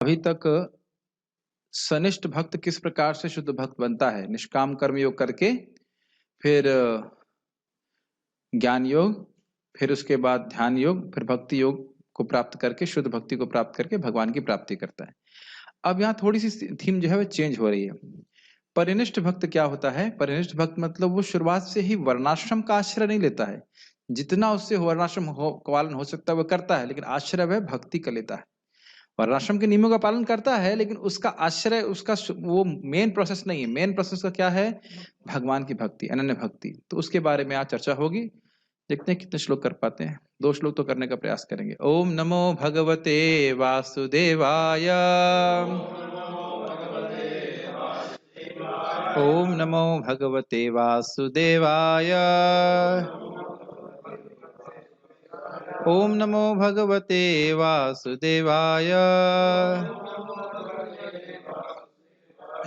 अभी तक सनिष्ठ भक्त किस प्रकार से शुद्ध भक्त बनता है? निष्काम कर्म योग करके, फिर ज्ञान योग, फिर उसके बाद ध्यान योग, फिर भक्ति योग को प्राप्त करके, शुद्ध भक्ति को प्राप्त करके भगवान की प्राप्ति करता है। अब यहाँ थोड़ी सी थीम जो है वो चेंज हो रही है। परिनिष्ठ भक्त क्या होता है? परिनिष्ठ भक्त मतलब वो शुरुआत से ही वर्णाश्रम का आश्रय नहीं लेता है। जितना उससे वर्णाश्रम पालन हो सकता है वो करता है, लेकिन आश्रय वह भक्ति का लेता है। वर्णाश्रम के नियमों का पालन करता है, लेकिन उसका आश्रय, उसका वो मेन प्रोसेस नहीं है। मेन प्रोसेस का क्या है? भगवान की भक्ति, अनन्य भक्ति। तो उसके बारे में आज चर्चा होगी। देखते हैं कितने श्लोक कर पाते हैं। 2 श्लोक तो करने का प्रयास करेंगे। ओम नमो भगवते वासुदेवाय। ओम नमो भगवते वासुदेवाय। ओम नमो भगवते वासुदेवाय।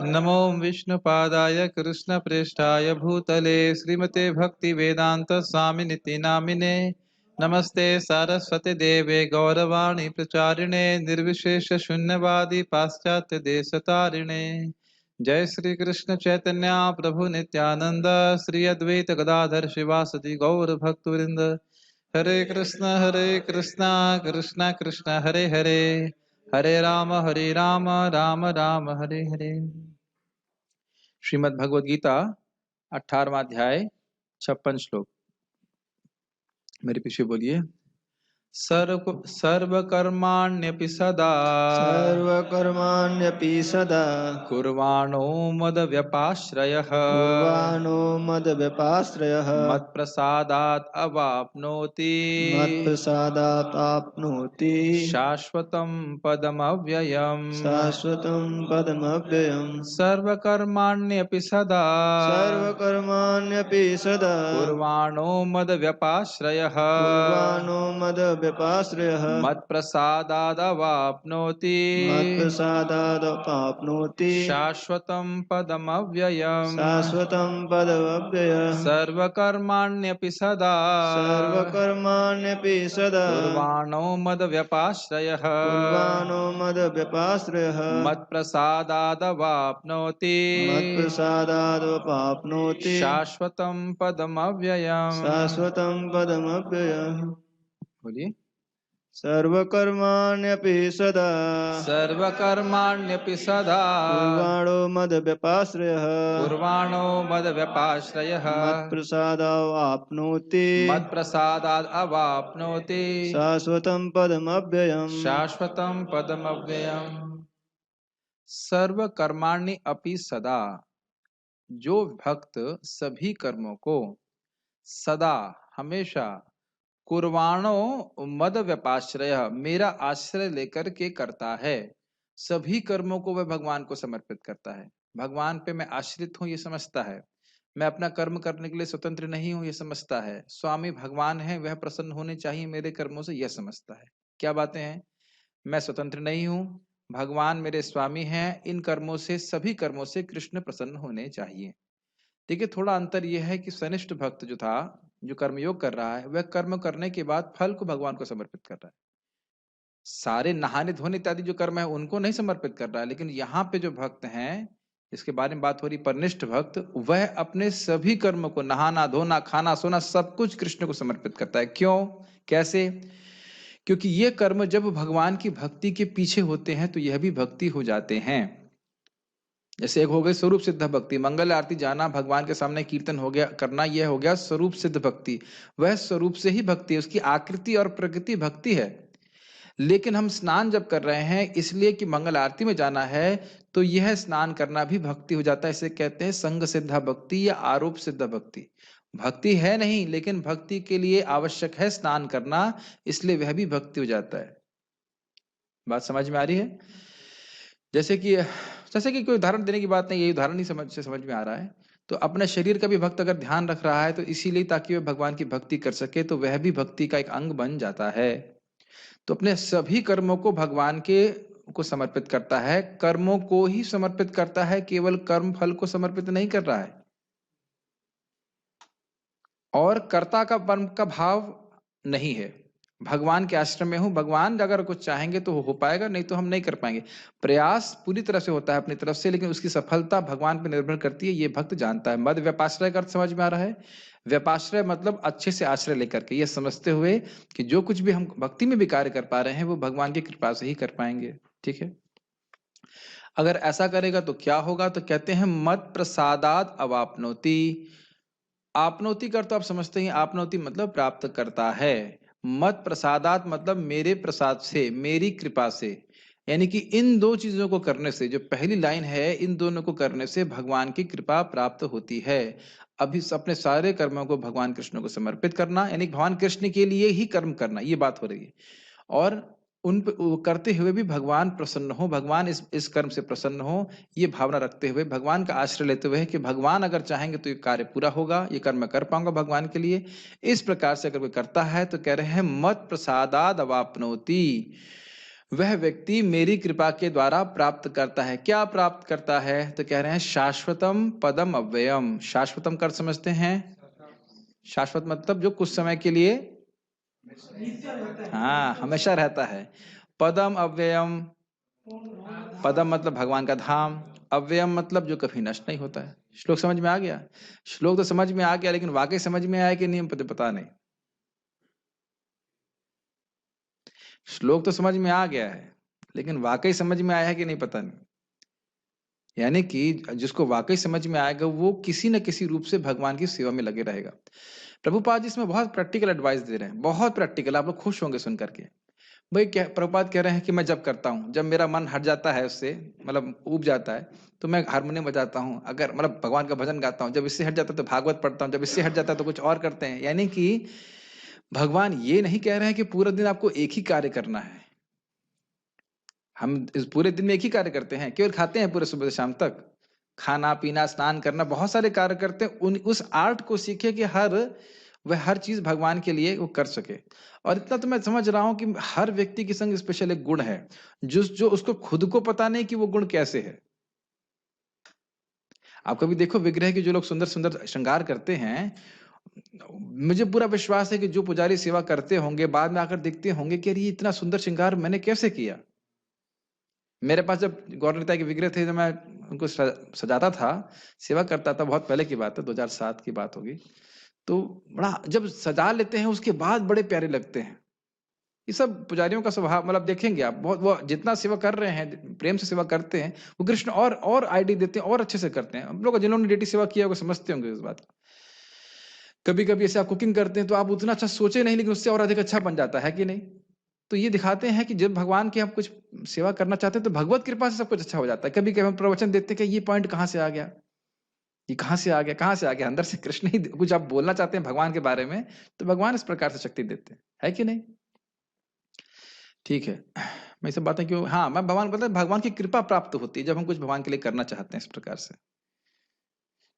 नमो विष्णुपादाय कृष्णप्रेष्ठाय भूतले श्रीमते भक्ति वेदांत स्वामिनिति नामिने। नमस्ते सारस्वती देवे गौरवाणी प्रचारिणे निर्विशेष शून्यवादी पाश्चात्य देशतारिणे। जय श्री कृष्ण चैतन्य प्रभु नित्यानंद श्री अद्वैत गदाधर शिवासदि गौर भक्तवृंद। हरे कृष्ण कृष्ण कृष्ण हरे हरे, हरे राम राम राम हरे हरे। श्रीमद् भगवद गीता 18वां अध्याय 56 श्लोक। मेरे पीछे बोलिए। सर्वकर्माण्यपि सदा कुर्वाणो मदव्यपाश्रयः मत्प्रसादात् अवाप्नोति शाश्वतं पदमव्ययम्। सर्वकर्माण्यपि सदा कुर्वाणो मदव्यपाश्रयः मत्प्रसादादवाप्नोति शाश्वतं पदमव्ययम्। सर्वकर्माण्यपि सदा कुर्वाणो मदव्यपाश्रयः मत्प्रसादादवाप्नोति शाश्वतं पदमव्ययम्। बोलिए। सर्वकर्माण्यपि सदा कुर्वाणो मदव्यपाश्रयः मत्प्रसादादवाप्नोति शाश्वतं पदमव्ययम्। सर्वकर्माणि अपि सदा, जो भक्त सभी कर्मों को सदा हमेशा कुर्वाणो मद व्यपाश्रय मेरा आश्रय लेकर के करता है। सभी कर्मों को वह भगवान को समर्पित करता है। भगवान पे मैं आश्रित हूं ये समझता है। मैं अपना कर्म करने के लिए स्वतंत्र नहीं हूं ये समझता है। स्वामी भगवान है, वह प्रसन्न होने चाहिए मेरे कर्मों से, यह समझता है। क्या बातें हैं? मैं स्वतंत्र नहीं हूं, भगवान मेरे स्वामी हैं, इन कर्मों से, सभी कर्मों से कृष्ण प्रसन्न होने चाहिए। देखिए, थोड़ा अंतर यह है कि सनिष्ठ भक्त जो था, जो कर्मयोग कर रहा है, वह कर्म करने के बाद फल को भगवान को समर्पित कर रहा है। सारे नहाने धोने इत्यादि जो कर्म है उनको नहीं समर्पित कर रहा है। लेकिन यहाँ पे जो भक्त हैं, इसके बारे में बात हो रही, परनिष्ठ भक्त, वह अपने सभी कर्म को, नहाना धोना खाना सोना सब कुछ कृष्ण को समर्पित करता है। क्यों, कैसे? क्योंकि ये कर्म जब भगवान की भक्ति के पीछे होते हैं तो यह भी भक्ति हो जाते हैं। जैसे एक हो गई स्वरूप सिद्ध भक्ति, मंगल आरती जाना, भगवान के सामने कीर्तन हो गया करना, यह हो गया स्वरूप सिद्ध भक्ति। वह स्वरूप से ही भक्ति है, उसकी आकृति और प्रकृति भक्ति है। लेकिन हम स्नान जब कर रहे हैं इसलिए कि मंगल आरती में जाना है, तो यह स्नान करना भी भक्ति हो जाता है। इसे कहते हैं संग सिद्धा भक्ति या आरोप सिद्ध भक्ति। भक्ति है नहीं, लेकिन भक्ति के लिए आवश्यक है स्नान करना, इसलिए वह भी भक्ति हो जाता है। बात समझ में आ रही है? जैसे कि कोई उदाहरण देने की बात नहीं, यही उदाहरण ही समझ में आ रहा है। तो अपने शरीर का भी भक्त अगर ध्यान रख रहा है तो इसीलिए ताकि वह भगवान की भक्ति कर सके, तो वह भी भक्ति का एक अंग बन जाता है। तो अपने सभी कर्मों को भगवान को समर्पित करता है, कर्मों को ही समर्पित करता है, केवल कर्म फल को समर्पित नहीं कर रहा है। और कर्ता का भाव नहीं है। भगवान के आश्रम में हूँ, भगवान अगर कुछ चाहेंगे तो हो पाएगा, नहीं तो हम नहीं कर पाएंगे। प्रयास पूरी तरह से होता है अपनी तरफ से, लेकिन उसकी सफलता भगवान पर निर्भर करती है, ये भक्त जानता है। मद व्यपाश्रय का अर्थ समझ में आ रहा है? व्यपाश्रय मतलब अच्छे से आश्रय लेकर के, ये समझते हुए कि जो कुछ भी हम भक्ति में भी कार्य कर पा रहे हैं वो भगवान की कृपा से ही कर पाएंगे। ठीक है, अगर ऐसा करेगा तो क्या होगा? तो कहते हैं मत प्रसादात अवापनोति। आपनोति कर तो आप समझते ही, आपनोति मतलब प्राप्त करता है। मत प्रसादात मतलब मेरे प्रसाद से, मेरी कृपा से। यानी कि इन दो चीजों को करने से, जो पहली लाइन है, इन दोनों को करने से भगवान की कृपा प्राप्त होती है। अभी अपने सारे कर्मों को भगवान कृष्ण को समर्पित करना, यानी भगवान कृष्ण के लिए ही कर्म करना, ये बात हो रही है। और उन करते हुए भी भगवान प्रसन्न हो, भगवान इस कर्म से प्रसन्न हो, ये भावना रखते हुए, भगवान का आश्रय लेते हुए कि भगवान अगर चाहेंगे तो ये कार्य पूरा होगा, ये कर्म मैं कर पाऊंगा भगवान के लिए। इस प्रकार से अगर कोई करता है तो कह रहे हैं मत प्रसादाद अवापनोति, वह व्यक्ति मेरी कृपा के द्वारा प्राप्त करता है। क्या प्राप्त करता है? तो कह रहे हैं शाश्वतम पदम अव्ययम। शाश्वतम कर समझते हैं? शाश्वत मतलब जो कुछ समय के लिए, हाँ, हमेशा रहता है। पदम अव्ययम, पदम मतलब भगवान का धाम, अव्ययम मतलब जो कभी नष्ट नहीं होता है। श्लोक समझ में आ गया? श्लोक तो समझ में आ गया, लेकिन वाकई समझ में आया कि नहीं पता नहीं। श्लोक तो समझ में आ गया है, लेकिन वाकई समझ में आया है कि नहीं पता नहीं। यानी कि जिसको वाकई समझ में आएगा वो किसी न किसी रूप से भगवान की सेवा में लगे रहेगा। प्रभुपाद जी इसमें बहुत प्रैक्टिकल एडवाइस दे रहे हैं, बहुत प्रैक्टिकल, आप लोग खुश होंगे सुन करके। भाई क्या प्रभुपाद कह रहे हैं कि मैं जब करता हूँ, जब मेरा मन हट जाता है उससे, मतलब ऊब जाता है, तो मैं हारमोनियम बजाता हूँ, अगर मतलब भगवान का भजन गाता हूँ, जब इससे हट जाता है तो भागवत पढ़ता हूँ, जब इससे हट जाता है तो कुछ और करते हैं। यानी कि भगवान ये नहीं कह रहे हैं कि पूरा दिन आपको एक ही कार्य करना है। हम इस पूरे दिन में एक ही कार्य करते हैं, केवल खाते हैं पूरे सुबह से शाम तक, खाना पीना स्नान करना, बहुत सारे कार्य करते हैं। उस आर्ट को सीखे कि वह हर चीज भगवान के लिए वो कर सके। और इतना तो मैं समझ रहा हूं कि हर व्यक्ति के संग स्पेशल एक गुण है, जो उसको खुद को पता नहीं कि वो गुण कैसे है। आप कभी देखो विग्रह के जो लोग सुंदर सुंदर श्रृंगार करते हैं, मुझे पूरा विश्वास है कि जो पुजारी सेवा करते होंगे बाद में आकर देखते होंगे कि अरे ये इतना सुंदर श्रृंगार मैंने कैसे किया। मेरे पास जब गौरनिताई के विग्रह थे, जब मैं उनको सजाता था, सेवा करता था, बहुत पहले की बात है, 2007 की बात होगी, तो बड़ा जब सजा लेते हैं उसके बाद बड़े प्यारे लगते हैं। ये सब पुजारियों का स्वभाव, मतलब देखेंगे आप, बहुत वो जितना सेवा कर रहे हैं, प्रेम से सेवा करते हैं, वो कृष्ण और आईडी देते हैं, और अच्छे से करते हैं। हम लोग जिन्होंने डेटी सेवा किया वो समझते होंगे इस बात को। कभी कभी ऐसे आप कुकिंग करते हैं तो आप उतना अच्छा सोचे नहीं, लेकिन उससे और अधिक अच्छा बन जाता है कि नहीं? तो ये दिखाते हैं कि जब भगवान की हम कुछ सेवा करना चाहते हैं तो भगवत कृपा से सब कुछ अच्छा हो जाता है। कभी कभी हम प्रवचन देते हैं कि ये पॉइंट कहाँ से आ गया, ये कहाँ से आ गया, कहाँ से आ गया, अंदर से कृष्ण ही कुछ आप बोलना चाहते हैं भगवान के बारे में, तो भगवान इस प्रकार से शक्ति देते हैं, है कि नहीं? ठीक है, मैं सब बातें क्यों, हाँ, मैं भगवान बोलता है भगवान की कृपा प्राप्त होती है जब हम कुछ भगवान के लिए करना चाहते हैं इस प्रकार से।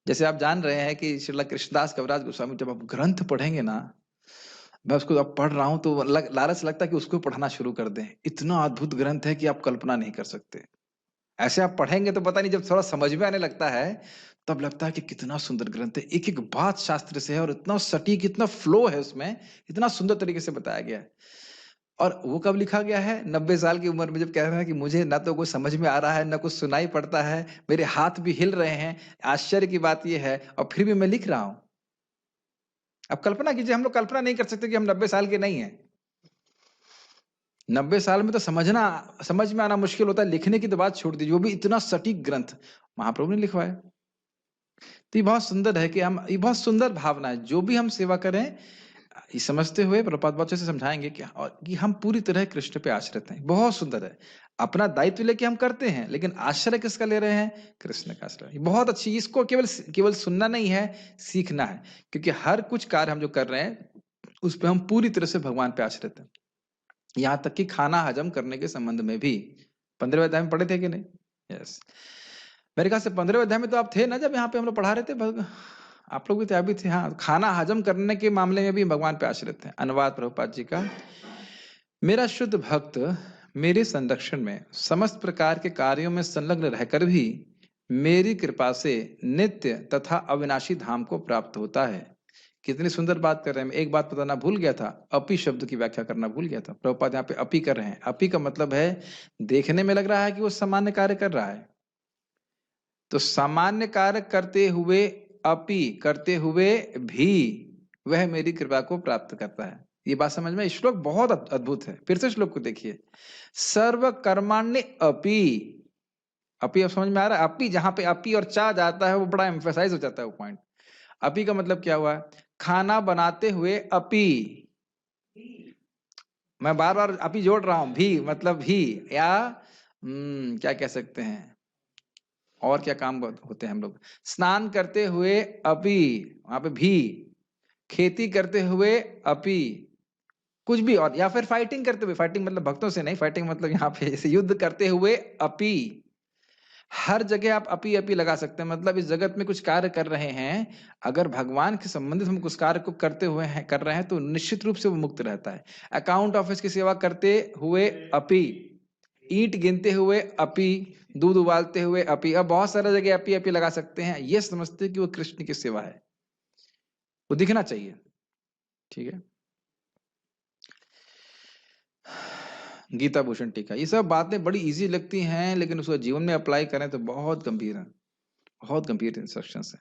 जैसे आप जान रहे हैं कि श्रील कृष्णदास कविराज गोस्वामी, जब आप ग्रंथ पढ़ेंगे ना, मैं उसको अब पढ़ रहा हूं तो लालच लगता है कि उसको पढ़ना शुरू कर दें। इतना अद्भुत ग्रंथ है कि आप कल्पना नहीं कर सकते। ऐसे आप पढ़ेंगे तो पता नहीं, जब थोड़ा समझ में आने लगता है तब लगता है कि कितना सुंदर ग्रंथ है, एक एक बात शास्त्र से है, और इतना सटीक, इतना फ्लो है उसमें, इतना सुंदर तरीके से बताया गया है। और वो कब लिखा गया है? 90 साल की उम्र में, जब कह रहे हैं कि मुझे ना तो कुछ समझ में आ रहा है, ना कुछ सुनाई पड़ता है, मेरे हाथ भी हिल रहे हैं, आश्चर्य की बात यह है, और फिर भी मैं लिख रहा हूं। अब कल्पना कीजिए, हम लोग कल्पना नहीं कर सकते कि हम 90 साल के नहीं हैं। 90 साल में तो समझ में आना मुश्किल होता है, लिखने की तो बात छोड़ दीजिए, वो भी इतना सटीक ग्रंथ महाप्रभु ने लिखवाया। तो ये बहुत सुंदर है कि हम, ये बहुत सुंदर भावना है, जो भी हम सेवा करें, ये समझते हुए प्रभुपाद बहुत अच्छे से समझाएंगे कि हम पूरी तरह कृष्ण पे आश्रित हैं। बहुत सुंदर है, अपना दायित्व लेके हम करते हैं, लेकिन आश्रय किसका ले रहे हैं? कृष्ण का आश्रय। बहुत अच्छी, इसको केवल सुनना नहीं है, सीखना है, क्योंकि हर कुछ कार्य हम जो कर रहे हैं उस पर हम पूरी तरह से भगवान पे आश्रित हैं। यहाँ तक कि खाना हजम करने के संबंध में भी 15वें अध्याय में पढ़े थे कि नहीं? यस, मेरे ख्याल से 15वें अध्याय में तो आप थे ना, जब यहाँ पे हम लोग पढ़ा रहे थे, आप लोग भी थे, अभी थे, हाँ। खाना हजम करने के मामले में भी भगवान पे आश्रित हैं। अनुवाद प्रभुपाद जी का। मेरा शुद्ध भक्त मेरे संरक्षण में समस्त प्रकार के कार्यों में संलग्न रहकर भी मेरी कृपा से नित्य तथा अविनाशी धाम को प्राप्त होता है। कितनी सुंदर बात कर रहे हैं। मैं एक बात बताना भूल गया था, अपी शब्द की व्याख्या करना भूल गया था। प्रभुपाद यहाँ पे अपी कर रहे हैं। अपी का मतलब है देखने में लग रहा है कि वो सामान्य कार्य कर रहा है, तो सामान्य कार्य करते हुए, अपी करते हुए भी वह मेरी कृपा को प्राप्त करता है। ये बात समझ में, श्लोक बहुत अद्भुत है। फिर से श्लोक को देखिए, सर्व कर्माण्य अपी। अपी अब समझ में आ रहा है? अपी, जहां पे अपी और चा जाता है वो बड़ा एम्फेसाइज हो जाता है वो पॉइंट। अपी का मतलब क्या हुआ? खाना बनाते हुए अपी, मैं बार बार अपी जोड़ रहा हूं, भी मतलब भी, या क्या कह सकते हैं, और क्या काम होते हैं हम लोग, स्नान करते हुए अपी, वहां पे भी, खेती करते हुए अपी, कुछ भी, और या फिर फाइटिंग करते हुए, फाइटिंग मतलब भक्तों से नहीं, फाइटिंग मतलब यहाँ पे जैसे युद्ध करते हुए अपी। हर जगह आप अपी अपी लगा सकते हैं, मतलब इस जगत में कुछ कार्य कर रहे हैं, अगर भगवान के संबंधित हम कुछ कार्य को करते हुए हैं, कर रहे हैं, तो निश्चित रूप से वो मुक्त रहता है। अकाउंट ऑफिस की सेवा करते हुए अपी, ईंट गिनते हुए अपी, दूध उबालते हुए अपी, अब बहुत सारे जगह अपी अपी लगा सकते हैं। ये समझते कि वो कृष्ण की सेवा है, वो दिखना चाहिए। ठीक है, गीता भूषण टीका। ये सब बातें बड़ी इजी लगती हैं, लेकिन उसको जीवन में अप्लाई करें तो बहुत गंभीर है, बहुत गंभीर इंस्ट्रक्शंस है।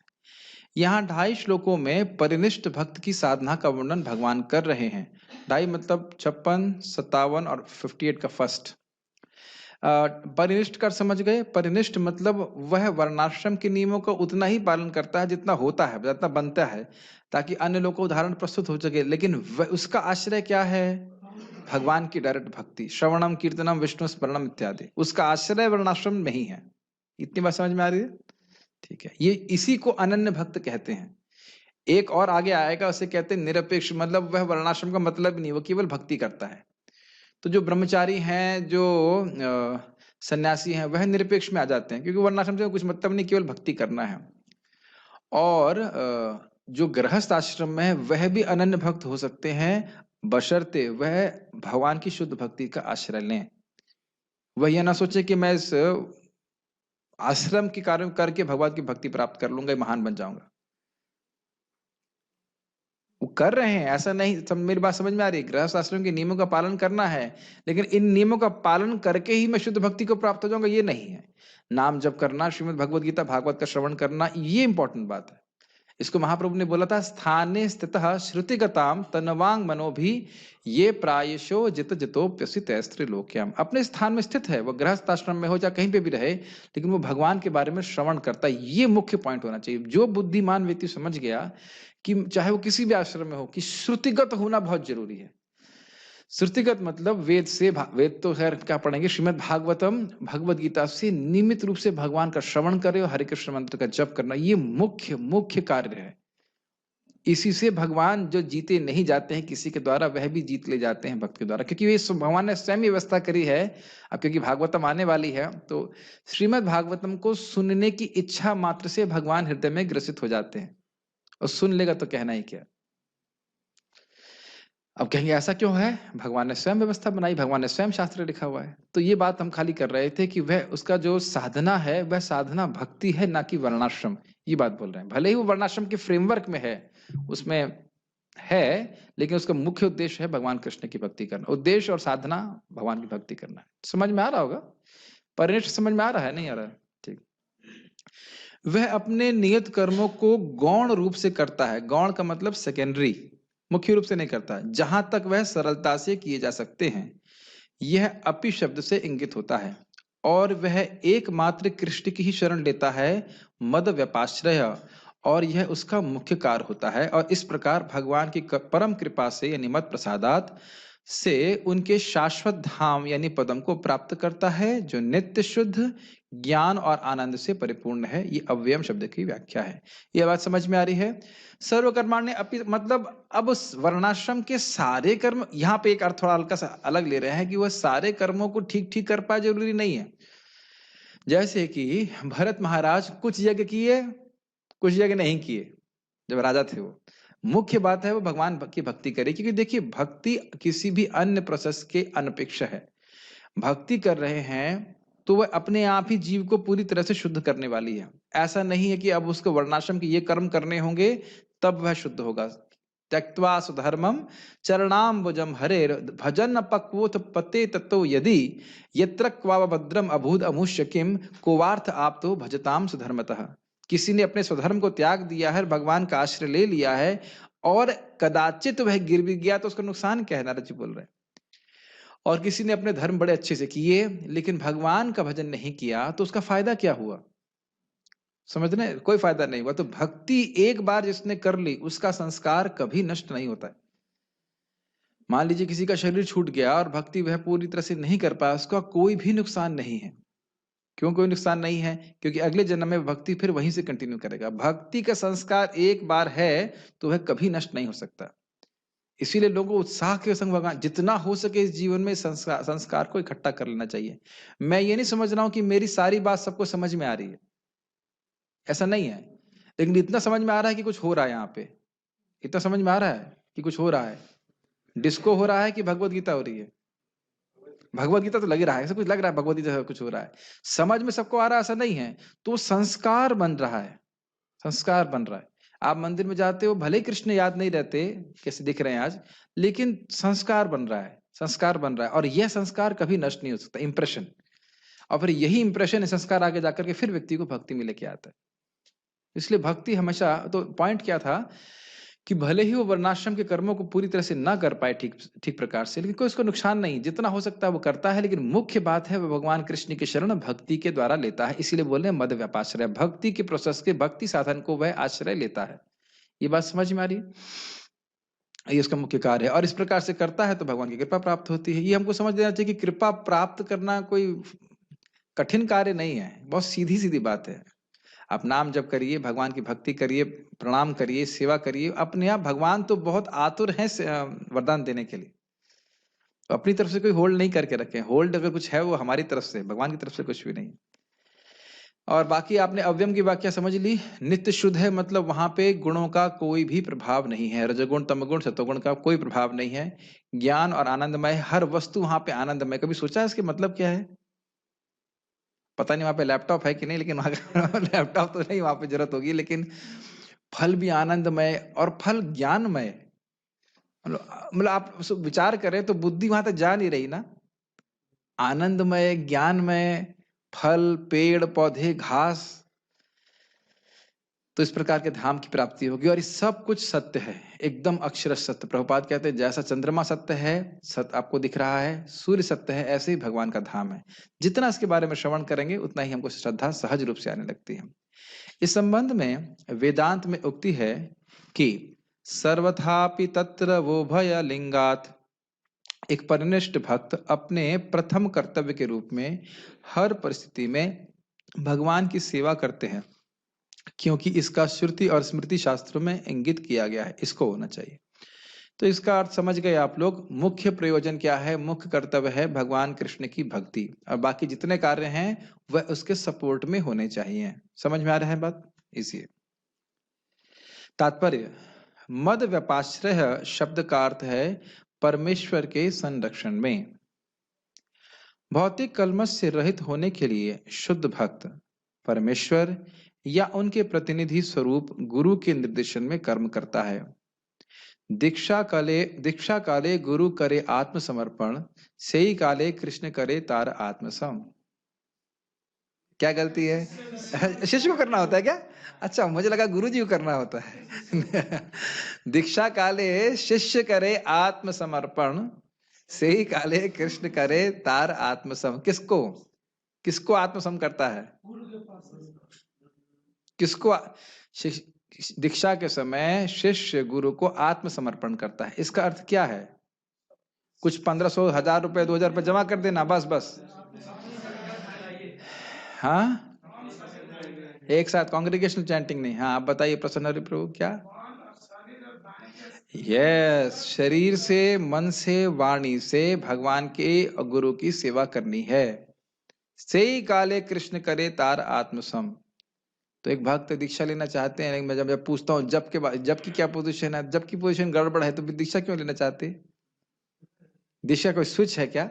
यहाँ 2.5 श्लोकों में परिनिष्ठ भक्त की साधना का वर्णन भगवान कर रहे हैं। 2.5 मतलब 56, 57 और 58 का फर्स्ट। परिनिष्ठ कर समझ गए? परिनिष्ठ मतलब वह वर्णाश्रम के नियमों का उतना ही पालन करता है जितना होता है, जितना बनता है, ताकि अन्य लोगों को उदाहरण प्रस्तुत हो सके। लेकिन उसका आश्रय क्या है? भगवान की डायरेक्ट भक्ति, श्रवणम कीर्तनम विष्णु स्मरणम इत्यादि। उसका आश्रय वर्णाश्रम नहीं है। इतनी बात समझ में आ रही है? ठीक है, ये इसी को अनन्य भक्त कहते हैं। एक और आगे आएगा, उसे कहते हैं निरपेक्ष, मतलब वह वर्णाश्रम का मतलब नहीं, वो केवल भक्ति करता है। तो जो ब्रह्मचारी हैं, जो सन्यासी हैं, वह निरपेक्ष में आ जाते हैं, क्योंकि वर्णाश्रम से कुछ मतलब नहीं, केवल भक्ति करना है। और जो गृहस्थ आश्रम में है वह भी अनन्य भक्त हो सकते हैं, बशर्ते वह भगवान की शुद्ध भक्ति का आश्रय लें। वह यह ना सोचे कि मैं इस आश्रम के कार्य करके भगवान की भक्ति प्राप्त कर लूंगा, महान बन जाऊंगा। वो कर रहे हैं, ऐसा नहीं, मेरी बात समझ में आ रही है? गृहस्थ आश्रम के नियमों का पालन करना है, लेकिन इन नियमों का पालन करके ही मैं शुद्ध भक्ति को प्राप्त हो जाऊंगा, ये नहीं है। नाम जप करना, श्रीमद् भगवद गीता भागवत का श्रवण करना, ये इंपॉर्टेंट बात है। इसको महाप्रभु ने बोला था, स्थाने स्थितः श्रुतिगताम तनवांग मनोभी ये प्रायशो जित जितोप्यसित स्त्रीलोक्याम। अपने स्थान में स्थित है, वो गृहस्थ आश्रम में हो या कहीं पे भी रहे, लेकिन वो भगवान के बारे में श्रवण करता है। ये मुख्य पॉइंट होना चाहिए। जो बुद्धिमान व्यक्ति समझ गया कि चाहे वो किसी भी आश्रम में हो, कि श्रुतिगत होना बहुत जरूरी है। श्रुतिगत मतलब वेद से, वेद तो खैर क्या पढ़ेंगे, श्रीमद् भागवतम भगवद गीता से नियमित रूप से भगवान का श्रवण करे और हरे कृष्ण मंत्र का जप करना, ये मुख्य मुख्य कार्य है। इसी से भगवान जो जीते नहीं जाते हैं किसी के द्वारा, वह भी जीत ले जाते हैं भक्त के द्वारा, क्योंकि ये भगवान ने स्वयं व्यवस्था करी है। अब क्योंकि भागवतम आने वाली है, तो श्रीमद् भागवतम को सुनने की इच्छा मात्र से भगवान हृदय में ग्रसित हो जाते हैं, और सुन लेगा तो कहना ही क्या। अब कहेंगे ऐसा क्यों है? भगवान ने स्वयं व्यवस्था बनाई, भगवान ने स्वयं शास्त्र लिखा हुआ है। तो ये बात हम खाली कर रहे थे कि वह उसका जो साधना है, वह साधना भक्ति है, ना कि वर्णाश्रम। ये बात बोल रहे हैं। भले ही वो वर्णाश्रम के फ्रेमवर्क में है, उसमें है, लेकिन उसका मुख्य उद्देश्य है भगवान कृष्ण की भक्ति करना। उद्देश्य और साधना भगवान की भक्ति करना है। समझ में आ रहा होगा? परिनिष्ठ समझ में आ रहा है? नहीं आ रहा है? ठीक। वह अपने नियत कर्मों को गौण रूप से करता है। गौण का मतलब सेकेंडरी, मुख्य रूप से नहीं करता, जहां तक वह सरलता से किए जा सकते हैं। यह अपि शब्द से इंगित होता है, और वह एकमात्र कृष्ण की ही शरण लेता है, मद व्यपाश्रय, और यह उसका मुख्य कार्य होता है। और इस प्रकार भगवान की परम कृपा से यानी मद प्रसादात से उनके शाश्वत धाम यानी पदम को प्राप्त करता है, जो नित्य शुद्ध ज्ञान और आनंद से परिपूर्ण है। ये अव्ययम शब्द की व्याख्या है। यह बात समझ में आ रही है? सर्वकर्माण्य अपि मतलब अब उस वर्णाश्रम के सारे कर्म, यहाँ पे एक अर्थ थोड़ा हल्का सा अलग ले रहे हैं कि वह सारे कर्मों को ठीक ठीक कर पाए, जरूरी नहीं है। जैसे कि भरत महाराज कुछ यज्ञ किए, कुछ यज्ञ नहीं किए जब राजा थे। वो मुख्य बात है वो भगवान की भक्ति करे, क्योंकि देखिए भक्ति किसी भी अन्य प्रोसेस के अनपेक्ष है। भक्ति कर रहे हैं तो वह अपने आप ही जीव को पूरी तरह से शुद्ध करने वाली है। ऐसा नहीं है कि अब उसको वर्णाश्रम के ये कर्म करने होंगे तब वह शुद्ध होगा। त्यक्त्वा सुधर्मम चरणाम्बुजम हरेर भजन पक्वोथ पते ततो यदि यत्र क्वा भद्रम अभूद अमुष्य किम कोवार्थ आप तो भजताम सुधर्मतः। किसी ने अपने स्वधर्म को त्याग दिया है, भगवान का आश्रय ले लिया है और कदाचित वह गिर भी गया तो उसका नुकसान क्या है, नारद जी बोल रहे हैं। और किसी ने अपने धर्म बड़े अच्छे से किए लेकिन भगवान का भजन नहीं किया तो उसका फायदा क्या हुआ? समझने कोई फायदा नहीं हुआ। तो भक्ति एक बार जिसने कर ली उसका संस्कार कभी नष्ट नहीं होता है। मान लीजिए किसी का शरीर छूट गया और भक्ति वह पूरी तरह से नहीं कर पाया, उसका कोई भी नुकसान नहीं है। क्यों कोई नुकसान नहीं है? क्योंकि अगले जन्म में भक्ति फिर वहीं से कंटिन्यू करेगा। भक्ति का संस्कार एक बार है तो वह कभी नष्ट नहीं हो सकता। इसीलिए लोगों को उत्साह के संग भगवान जितना हो सके इस जीवन में संस्कार को इकट्ठा कर लेना चाहिए। मैं ये नहीं समझ रहा हूं कि मेरी सारी बात सबको समझ में आ रही है, ऐसा नहीं है। लेकिन इतना समझ में आ रहा है कि कुछ हो रहा है यहाँ पे, इतना समझ में आ रहा है कि कुछ हो रहा है। डिस्को हो रहा है कि भगवत गीता हो रही है? भगवत गीता तो लग रहा है, सब कुछ लग रहा है, भगवत गीता कुछ हो रहा है। समझ में सबको आ रहा है ऐसा नहीं है। तो संस्कार बन रहा है, संस्कार बन रहा है। आप मंदिर में जाते हो, भले ही कृष्ण याद नहीं रहते कैसे दिख रहे हैं आज, लेकिन संस्कार बन रहा है, संस्कार बन रहा है। और यह संस्कार कभी नष्ट नहीं हो सकता, इंप्रेशन। और फिर यही इंप्रेशन, संस्कार आगे जाकर के फिर व्यक्ति को भक्ति में लेके आता है। इसलिए भक्ति हमेशा, तो पॉइंट क्या था कि भले ही वो वर्णाश्रम के कर्मों को पूरी तरह से ना कर पाए ठीक ठीक प्रकार से, लेकिन कोई उसको नुकसान नहीं, जितना हो सकता है वो करता है। लेकिन मुख्य बात है वो भगवान कृष्ण की शरण भक्ति के द्वारा लेता है। इसीलिए बोल रहे हैं मद व्यापाश्रय, भक्ति के प्रोसेस के भक्ति साधन को वह आश्रय लेता है। ये बात समझ में आ रही है? ये उसका मुख्य कार्य है। और इस प्रकार से करता है तो भगवान की कृपा प्राप्त होती है। ये हमको समझ लेना चाहिए कि कृपा प्राप्त करना कोई कठिन कार्य नहीं है, बहुत सीधी सीधी बात है। आप नाम जप करिए, भगवान की भक्ति करिए, प्रणाम करिए, सेवा करिए, अपने आप भगवान तो बहुत आतुर हैं वरदान देने के लिए। तो अपनी तरफ से कोई होल्ड नहीं करके रखे। होल्ड अगर कुछ है वो हमारी तरफ से, भगवान की तरफ से कुछ भी नहीं। और बाकी आपने अव्यम की व्याख्या समझ ली। नित्य शुद्ध है मतलब वहां पे गुणों का कोई भी प्रभाव नहीं है, रजगुण तमगुण सतोगुण का कोई प्रभाव नहीं है। ज्ञान और आनंदमय, हर वस्तु वहां पे आनंदमय। कभी सोचा है इसके मतलब क्या है? पता नहीं वहां पे लैपटॉप है कि नहीं, लेकिन वहां लैपटॉप तो नहीं वहां पे जरूरत होगी। लेकिन फल भी आनंदमय और फल ज्ञानमय। मतलब आप विचार करें तो बुद्धि वहां तक जा नहीं रही ना। आनंदमय, ज्ञानमय, फल, पेड़ पौधे, घास, तो इस प्रकार के धाम की प्राप्ति होगी। और ये सब कुछ सत्य है, एकदम अक्षर सत्य। प्रभुपाद कहते हैं जैसा चंद्रमा सत्य है, सत्य आपको दिख रहा है, सूर्य सत्य है, ऐसे ही भगवान का धाम है। जितना इसके बारे में श्रवण करेंगे उतना ही हमको श्रद्धा सहज रूप से आने लगती है। इस संबंध में वेदांत में उक्ति है कि सर्वथापि तत्र वो भय लिंगात, एक परनिष्ठ भक्त अपने प्रथम कर्तव्य के रूप में हर परिस्थिति में भगवान की सेवा करते हैं, क्योंकि इसका श्रुति और स्मृति शास्त्रों में इंगित किया गया है, इसको होना चाहिए। तो इसका अर्थ समझ गए आप लोग। मुख्य प्रयोजन क्या है? मुख्य कर्तव्य है भगवान कृष्ण की भक्ति, और बाकी जितने कार्य हैं वह उसके सपोर्ट में होने चाहिए। समझ में आ रहा है बात? इसी तात्पर्य, मद व्यपाश्रय शब्द का अर्थ है परमेश्वर के संरक्षण में। भौतिक कलमश से रहित होने के लिए शुद्ध भक्त परमेश्वर या उनके प्रतिनिधि स्वरूप गुरु के निर्देशन में कर्म करता है। दीक्षा काले गुरु करे आत्मसमर्पण, सेई काले कृष्ण करे तार आत्मसम। क्या गलती है? शिष्य को करना होता है क्या? अच्छा, मुझे लगा गुरु जी को करना होता है। दीक्षा काले शिष्य करे आत्मसमर्पण, सेई काले कृष्ण करे तार आत्मसम। किसको किसको आत्मसम करता है? किसको? दीक्षा के समय शिष्य गुरु को आत्मसमर्पण करता है। इसका अर्थ क्या है? कुछ 1500, 1000 रुपए, 2000 रुपए जमा कर देना, बस बस। हाँ, एक साथ कांग्रेगेशनल चैंटिंग नहीं। हाँ, आप बताइए प्रसन्न प्रभु क्या? यस, शरीर से, मन से, वाणी से भगवान के और गुरु की सेवा करनी है। सेई काले कृष्ण करे तार आत्मसम। तो एक भक्त दीक्षा लेना चाहते हैं, लेकिन मैं जब पूछता हूँ जब के बाद, जब की क्या पोजीशन है, जब की पोजीशन गड़बड़ है तो दीक्षा क्यों लेना चाहते? दीक्षा कोई स्विच है क्या?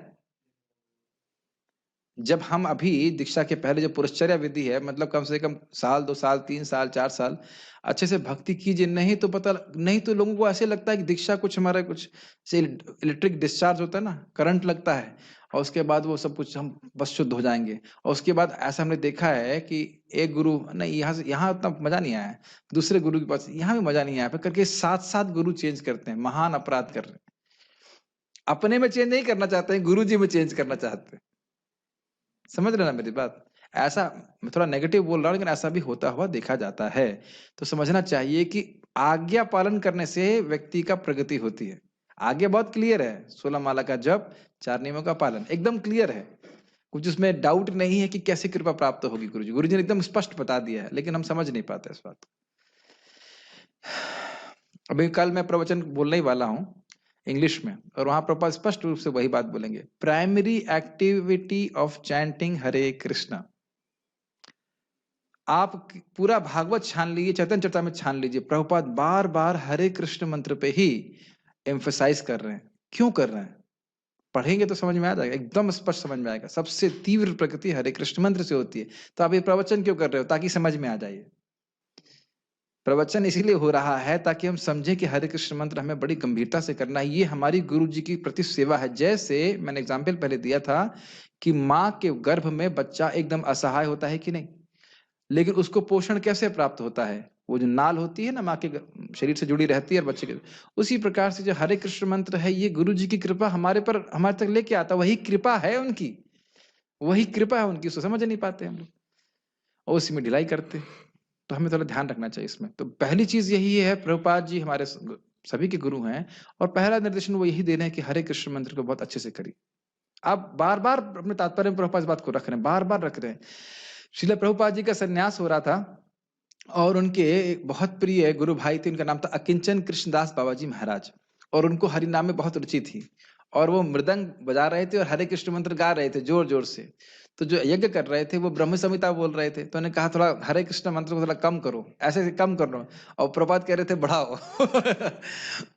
जब हम अभी दीक्षा के पहले जो पुरश्चर्या विधि है, मतलब कम से कम साल 2 साल 3 साल 4 साल अच्छे से भक्ति कीजिए, नहीं तो लोगों को ऐसे लगता है कि दीक्षा कुछ हमारा कुछ से इलेक्ट्रिक डिस्चार्ज होता है ना, करंट लगता है और उसके बाद वो सब कुछ हम बस शुद्ध हो जाएंगे। और उसके बाद ऐसा हमने देखा है कि एक गुरु नहीं, यहाँ उतना मजा नहीं आया है, दूसरे गुरु के पास यहाँ भी मजा नहीं आया, फिर करके 7-7 गुरु चेंज करते हैं, महान अपराध कर रहे हैं। अपने में चेंज नहीं करना चाहते हैं, गुरु जी में चेंज करना चाहते हैं। समझ रहे ना मेरी बात? ऐसा मैं थोड़ा नेगेटिव बोल रहा हूँ, लेकिन ऐसा भी होता हुआ देखा जाता है। तो समझना चाहिए कि आज्ञा पालन करने से व्यक्ति का प्रगति होती है। आज्ञा बहुत क्लियर है, 16 माला का जप, 4 नियमों का पालन एकदम क्लियर है, कुछ उसमें डाउट नहीं है कि कैसे कृपा प्राप्त होगी। गुरुजी ने एकदम स्पष्ट बता दिया है, लेकिन हम समझ नहीं पाते इस बात को। अभी कल मैं प्रवचन बोलने ही वाला हूँ इंग्लिश में, और वहां प्रभुपाद स्पष्ट रूप से वही बात बोलेंगे। प्राइमरी एक्टिविटी ऑफ चैंटिंग हरे कृष्णा। आप पूरा भागवत छान लीजिए, चैतन्य चरितामृत छान लीजिए, प्रभुपाद बार बार हरे कृष्ण मंत्र पे ही एम्फसाइज कर रहे हैं। क्यों कर रहे हैं? पढ़ेंगे तो समझ में आ जाएगा, एकदम स्पष्ट समझ में आएगा। सबसे तीव्र प्रकृति हरे कृष्ण मंत्र से होती है। तो आप ये प्रवचन क्यों कर रहे हो? ताकि समझ में आ जाए। प्रवचन इसीलिए हो रहा है ताकि हम समझें कि हरे कृष्ण मंत्र हमें बड़ी गंभीरता से करना है। ये हमारी गुरु जी की प्रति सेवा है। जैसे मैंने एग्जाम्पल पहले दिया था कि माँ के गर्भ में बच्चा एकदम असहाय होता है कि नहीं, लेकिन उसको पोषण कैसे प्राप्त होता है? वो जो नाल होती है ना, माँ के शरीर से जुड़ी रहती है और बच्चे के, उसी प्रकार से जो हरे कृष्ण मंत्र है, ये गुरु जी की कृपा हमारे पर, हमारे तक लेके आता। वही कृपा है उनकी, वही कृपा है उनकी, उसको समझ नहीं पाते हम लोग और उसी में ढिलाई करते। तो हमें थोड़ा ध्यान रखना चाहिए इसमें। तो पहली चीज यही है, प्रभुपाद जी हमारे सभी के गुरु हैं और पहला निर्देशन वो यही दे रहे हैं कि हरे कृष्ण मंत्र को बहुत अच्छे से करिए। आप बार बार अपने तात्पर्य में प्रभुपाद इस बात को रख रहे हैं, बार बार रख रहे हैं। श्रील प्रभुपाद जी का संन्यास हो रहा था और उनके एक बहुत प्रिय गुरु भाई थे, उनका नाम था अकिंचन कृष्णदास बाबा जी महाराज, और उनको हरि नाम में बहुत रुचि थी और वो मृदंग बजा रहे थे और हरे कृष्ण मंत्र गा रहे थे जोर जोर से। तो जो यज्ञ कर रहे थे वो ब्रह्म संहिता बोल रहे थे, तो उन्होंने कहा थोड़ा हरे कृष्ण मंत्र को थोड़ा कम करो, ऐसे कम कर लो, और प्रभात कह रहे थे बढ़ाओ।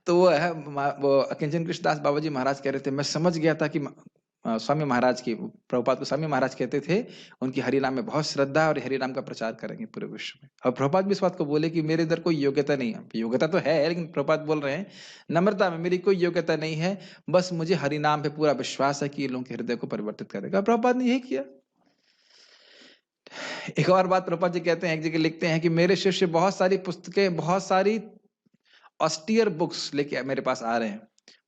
तो वो है, वो अकिंचन कृष्णदास बाबा जी महाराज कह रहे थे, मैं समझ गया था कि स्वामी महाराज की, प्रभुपाद को स्वामी महाराज कहते थे, उनकी हरिनाम में बहुत श्रद्धा है और हरिनाम का प्रचार करेंगे पूरे विश्व में। और प्रभुपाद भी इस बात को बोले कि मेरे इधर कोई योग्यता नहीं है। योग्यता तो है, लेकिन प्रभुपाद बोल रहे हैं नम्रता में, मेरी कोई योग्यता नहीं है, बस मुझे हरिनाम पे पूरा विश्वास है कि ये लोगों के हृदय को परिवर्तित करेगा। प्रभुपाद ने यही किया। एक और बात प्रभुपाद जी कहते हैं, एक जगह लिखते हैं कि मेरे शिष्य बहुत सारी पुस्तकें, बहुत सारी ऑस्टियर बुक्स लेके मेरे पास आ रहे हैं,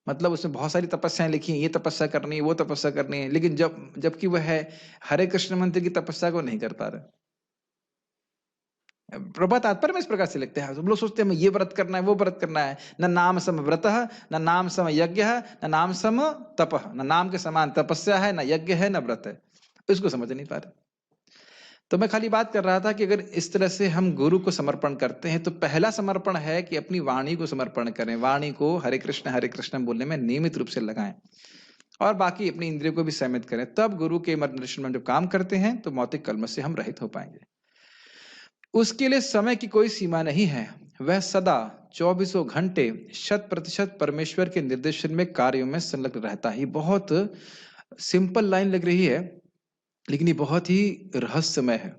मतलब उसमें बहुत सारी तपस्याएं लिखी हैं, ये तपस्या करनी है, वो तपस्या करनी है, लेकिन जबकि वह है हरे कृष्ण मंत्र की तपस्या को नहीं कर पा रहे। प्रभा तात्पर्य में इस प्रकार से लिखते हैं, सब लोग सोचते हैं ये व्रत करना है, वो व्रत करना है, न नाम सम व्रत, न नाम सम यज्ञ, न नाम सम तप, न नाम के समान तपस्या है, न यज्ञ है, न व्रत है। इसको समझ नहीं पा रहे। तो मैं खाली बात कर रहा था कि अगर इस तरह से हम गुरु को समर्पण करते हैं तो पहला समर्पण है कि अपनी वाणी को समर्पण करें, वाणी को हरे कृष्ण बोलने में नियमित रूप से लगाएं और बाकी अपनी इंद्रियों को भी संयमित करें। तब गुरु के मार्गदर्शन में जब काम करते हैं तो मौतिक कलमश से हम रहित हो पाएंगे। उसके लिए समय की कोई सीमा नहीं है, वह सदा 24 घंटे 100% परमेश्वर के निर्देशन में कार्यों में संलग्न रहता है। बहुत सिंपल लाइन लग रही है, लेकिन ये बहुत ही रहस्यमय है।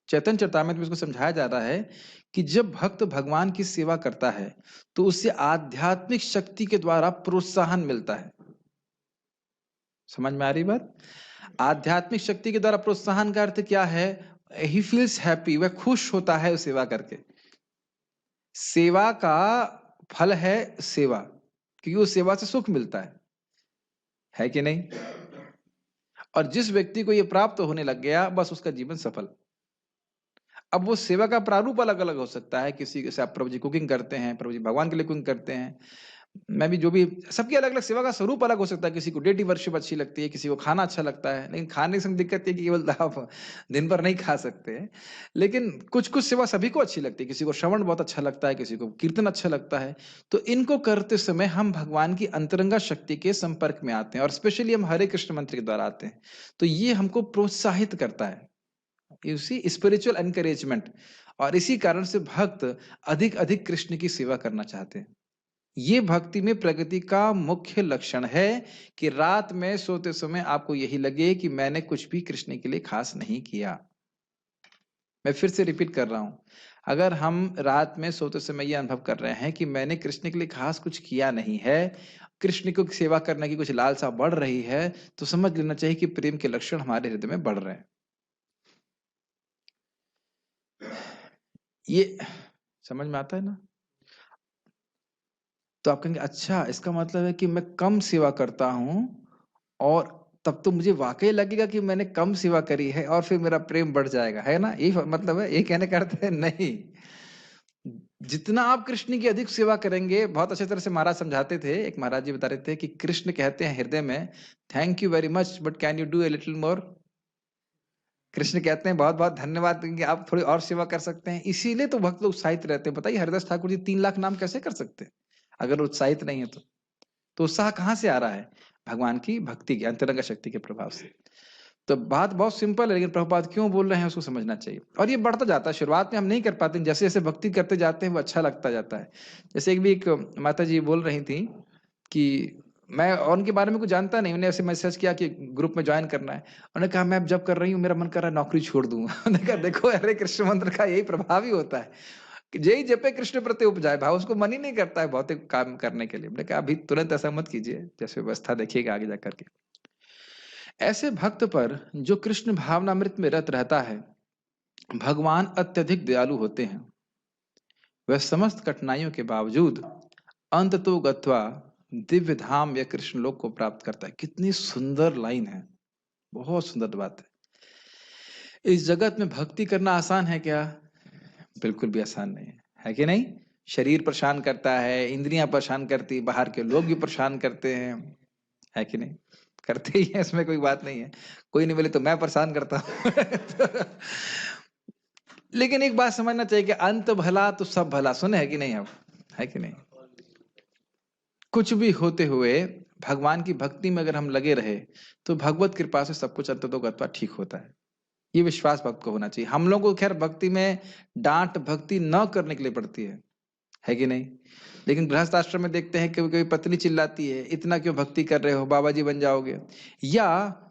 चैतन्य चरितामृत में इसको समझाया जा रहा है कि जब भक्त भगवान की सेवा करता है तो उससे आध्यात्मिक शक्ति के द्वारा प्रोत्साहन मिलता है। समझ में आ रही बात? आध्यात्मिक शक्ति के द्वारा प्रोत्साहन का अर्थ क्या है? ही फील्स हैप्पी, वह खुश होता है सेवा करके। सेवा का फल है सेवा, क्योंकि उस सेवा से सुख मिलता है कि नहीं? और जिस व्यक्ति को यह प्राप्त होने लग गया, बस उसका जीवन सफल। अब वो सेवा का प्रारूप अलग अलग हो सकता है। किसी जैसे आप प्रभु जी कुकिंग करते हैं, प्रभु जी भगवान के लिए कुकिंग करते हैं, मैं भी जो भी, सबकी अलग अलग सेवा का स्वरूप अलग हो सकता है। किसी को डेटी वर्शिप अच्छी लगती है, किसी को खाना अच्छा लगता है, लेकिन खाने से दिक्कत है कि केवल आप दिन भर नहीं खा सकते हैं। लेकिन कुछ कुछ सेवा सभी को अच्छी लगती है, किसी को श्रवण बहुत अच्छा लगता है, किसी को कीर्तन अच्छा लगता है। तो इनको करते समय हम भगवान की अंतरंगा शक्ति के संपर्क में आते हैं और स्पेशली हम हरे कृष्ण मंत्र के द्वारा आते हैं। तो ये हमको प्रोत्साहित करता है, यू सी, स्पिरिचुअल एनकरेजमेंट। और इसी कारण से भक्त अधिक अधिक कृष्ण की सेवा करना चाहते हैं। ये भक्ति में प्रगति का मुख्य लक्षण है कि रात में सोते समय आपको यही लगे कि मैंने कुछ भी कृष्ण के लिए खास नहीं किया। मैं फिर से रिपीट कर रहा हूं, अगर हम रात में सोते समय ये अनुभव कर रहे हैं कि मैंने कृष्ण के लिए खास कुछ किया नहीं है, कृष्ण को सेवा करने की कुछ लालसा बढ़ रही है, तो समझ लेना चाहिए कि प्रेम के लक्षण हमारे हृदय में बढ़ रहे हैं। ये समझ में आता है ना? तो आप कहेंगे अच्छा इसका मतलब है कि मैं कम सेवा करता हूं, और तब तो मुझे वाकई लगेगा कि मैंने कम सेवा करी है और फिर मेरा प्रेम बढ़ जाएगा, है ना? ये मतलब है, ये कहने का अर्थ है नहीं। जितना आप कृष्ण की अधिक सेवा करेंगे, बहुत अच्छे तरह से महाराज समझाते थे, एक महाराज जी बता रहे थे कि कृष्ण कहते हैं हृदय में, thank you very much but can you do a little more. Krishna कहते हैं बहुत बहुत धन्यवाद देंगे, आप थोड़ी और सेवा कर सकते हैं। इसीलिए तो भक्त लोग उत्साहित रहते हैं। बताइए हरिदास ठाकुर जी 3 लाख नाम कैसे कर सकते हैं अगर उत्साहित नहीं है तो उत्साह कहाँ से आ रहा है? भगवान की भक्ति की अंतरंग शक्ति के प्रभाव से। तो बात बहुत सिंपल है, लेकिन प्रभुपाद क्यों बोल रहे हैं उसको समझना चाहिए। और ये बढ़ता जाता है, शुरुआत में हम नहीं कर पाते, जैसे जैसे भक्ति करते जाते हैं वो अच्छा लगता जाता है। जैसे एक माता जी बोल रही थी कि मैं उनके बारे में कुछ जानता नहीं, उन्हें ऐसे मैसेज किया कि ग्रुप में ज्वाइन करना है। उन्होंने कहा मैं जब कर रही हूँ मेरा मन कर रहा है नौकरी छोड़ दूं। उन्होंने कहा देखो हरे कृष्ण मंत्र का यही प्रभाव ही होता है कि जय जपे कृष्ण प्रति उपजाए भाव, उसको मन ही नहीं करता है भौतिक काम करने के लिए। मैंने कहा अभी तुरंत ऐसा मत कीजिए, जैसे व्यवस्था देखिएगा आगे जाकर के। ऐसे भक्त पर जो कृष्ण भावनामृत में रत रहता है, भगवान अत्यधिक दयालु होते हैं। वह समस्त कठिनाइयों के बावजूद अंततो गत्वा दिव्य धाम या कृष्ण लोक को प्राप्त करता है। कितनी सुंदर लाइन है, बहुत सुंदर बात है। इस जगत में भक्ति करना आसान है क्या? बिल्कुल भी आसान नहीं है कि नहीं? शरीर परेशान करता है, इंद्रियां परेशान करती, बाहर के लोग भी परेशान करते हैं, है कि नहीं? करते ही है, इसमें कोई बात नहीं है। कोई नहीं बोले तो मैं परेशान करता हूँ। लेकिन एक बात समझना चाहिए कि अंत भला तो सब भला। सुने है कि नहीं आप? है कि नहीं? कुछ भी होते हुए भगवान की भक्ति में अगर हम लगे रहे तो भगवत कृपा से सब कुछ अंततोगत्वा ठीक होता है। ये विश्वास भक्त को होना चाहिए। हम लोगों को खैर भक्ति में डांट भक्ति न करने के लिए पड़ती है कि नहीं? लेकिन गृहस्थ आश्रम में देखते हैं कभी कभी पत्नी चिल्लाती है, इतना क्यों भक्ति कर रहे हो, बाबा जी बन जाओगे। या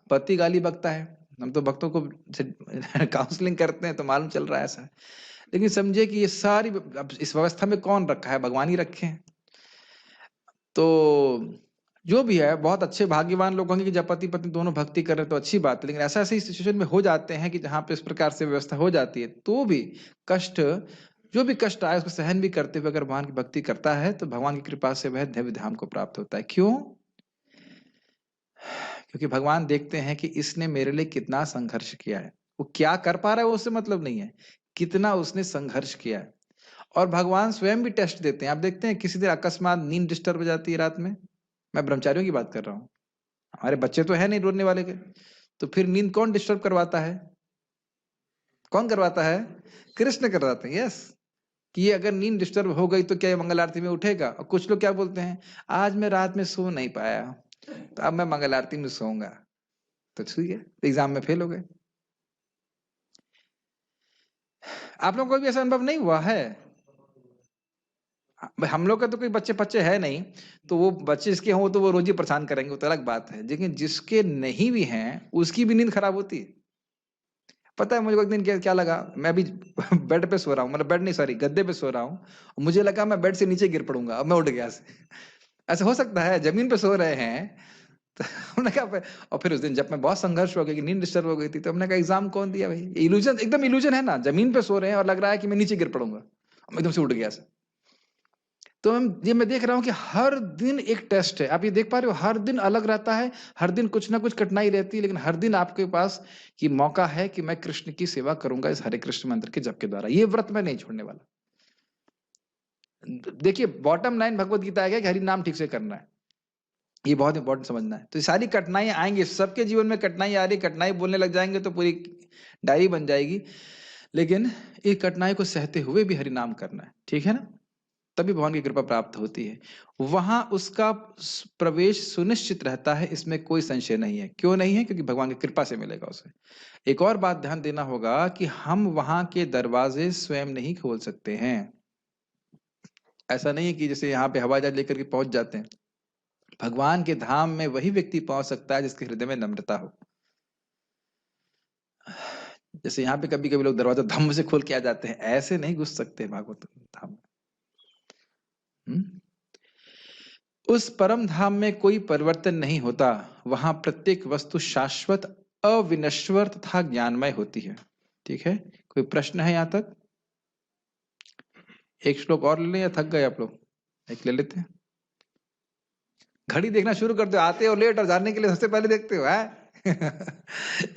पति गाली बकता है। हम तो भक्तों को काउंसलिंग करते हैं तो मालूम चल रहा है ऐसा। लेकिन समझे कि ये सारी अब इस व्यवस्था में कौन रखा है? भगवान ही रखे हैं। तो जो भी है, बहुत अच्छे भाग्यवान लोग होंगे कि जब पति पत्नी दोनों भक्ति कर रहे हैं तो अच्छी बात है। लेकिन ऐसा ऐसी सिचुएशन में हो जाते हैं कि जहां पे इस प्रकार से व्यवस्था हो जाती है तो भी कष्ट, जो भी कष्ट आए उसको सहन भी करते हुए अगर भगवान की भक्ति करता है तो भगवान की कृपा से वह दिव्य धाम को प्राप्त होता है। क्यों? क्योंकि भगवान देखते हैं कि इसने मेरे लिए कितना संघर्ष किया है। वो क्या कर पा रहा है वो उससे मतलब नहीं है, कितना उसने संघर्ष किया है। और भगवान स्वयं भी टेस्ट देते हैं। आप देखते हैं किसी दिन अकस्मात नींद डिस्टर्ब हो जाती है रात में, मैं ब्रह्मचारियों की बात कर रहा हूँ, हमारे बच्चे तो है नहीं रोने वाले के, तो फिर नींद कौन डिस्टर्ब करवाता है? कौन करवाता है? कृष्ण करवाते हैं। यस, कि ये अगर नींद डिस्टर्ब हो गई तो क्या ये मंगल आरती में उठेगा? और कुछ लोग क्या बोलते हैं, आज मैं रात में सो नहीं पाया तो अब मैं मंगल आरती में सोऊंगा। तो ठीक है, एग्जाम में फेल हो गए। आप लोगों को भी ऐसा अनुभव नहीं हुआ है? हम लोग का तो कोई बच्चे बच्चे है नहीं, तो वो बच्चे जिसके हों तो वो रोज ही परेशान करेंगे, वो तो अलग बात है। लेकिन जिसके नहीं भी हैं उसकी भी नींद खराब होती है। पता है मुझे एक दिन क्या क्या लगा, मैं अभी बेड पे सो रहा हूँ, मतलब बेड नहीं सॉरी गद्दे पे सो रहा हूँ, मुझे लगा मैं बेड से नीचे गिर पड़ूंगा, अब मैं उठ गया से। ऐसा हो सकता है? जमीन पे सो रहे हैं तो हमने कहा। और फिर उस दिन जब मैं बहुत संघर्ष हो गया कि नींद डिस्टर्ब हो गई थी, तो हमने कहा एग्जाम कौन दिया भाई? इल्यूजन, एकदम इल्यूजन है ना, जमीन पे सो रहे हैं और लग रहा है कि मैं नीचे गिर पड़ूंगा, मैं एकदम से उठ गया से। तो मैं देख रहा हूँ कि हर दिन एक टेस्ट है। आप ये देख पा रहे हो, हर दिन अलग रहता है, हर दिन कुछ ना कुछ कठिनाई रहती है, लेकिन हर दिन आपके पास ये मौका है कि मैं कृष्ण की सेवा करूंगा इस हरे कृष्ण मंत्र के जप के द्वारा। ये व्रत मैं नहीं छोड़ने वाला। देखिए बॉटम लाइन भगवत गीता है कि हरि नाम ठीक से करना है, ये बहुत इंपॉर्टेंट समझना है। तो ये सारी कठिनाई आएंगी, सबके जीवन में कठिनाई आ रही, कठिनाई बोलने लग जाएंगे तो पूरी डायरी बन जाएगी। लेकिन ये कठिनाई को सहते हुए भी हरि नाम करना है, ठीक है ना? तभी भगवान की कृपा प्राप्त होती है, वहां उसका प्रवेश सुनिश्चित रहता है, इसमें कोई संशय नहीं है। क्यों नहीं है? क्योंकि भगवान की कृपा से मिलेगा उसे। एक और बात ध्यान देना होगा कि हम वहां के दरवाजे स्वयं नहीं खोल सकते हैं। ऐसा नहीं है कि जैसे यहाँ पे हवाई जहाज लेकर के पहुंच जाते हैं। भगवान के धाम में वही व्यक्ति पहुंच सकता है जिसके हृदय में नम्रता हो। जैसे यहाँ पे कभी कभी लोग दरवाजा धम्म से खोल के आ जाते हैं, ऐसे नहीं घुस सकते भागवत धाम में। उस परम धाम में कोई परिवर्तन नहीं होता, वहां प्रत्येक वस्तु शाश्वत, अविनश्वर तथा ज्ञानमय होती है। ठीक है, कोई प्रश्न है यहां तक? एक श्लोक और ले लें या थक गए आप लोग? एक ले लेते हैं। घड़ी देखना शुरू कर दो, आते हो लेट और जानने के लिए सबसे पहले देखते हो है।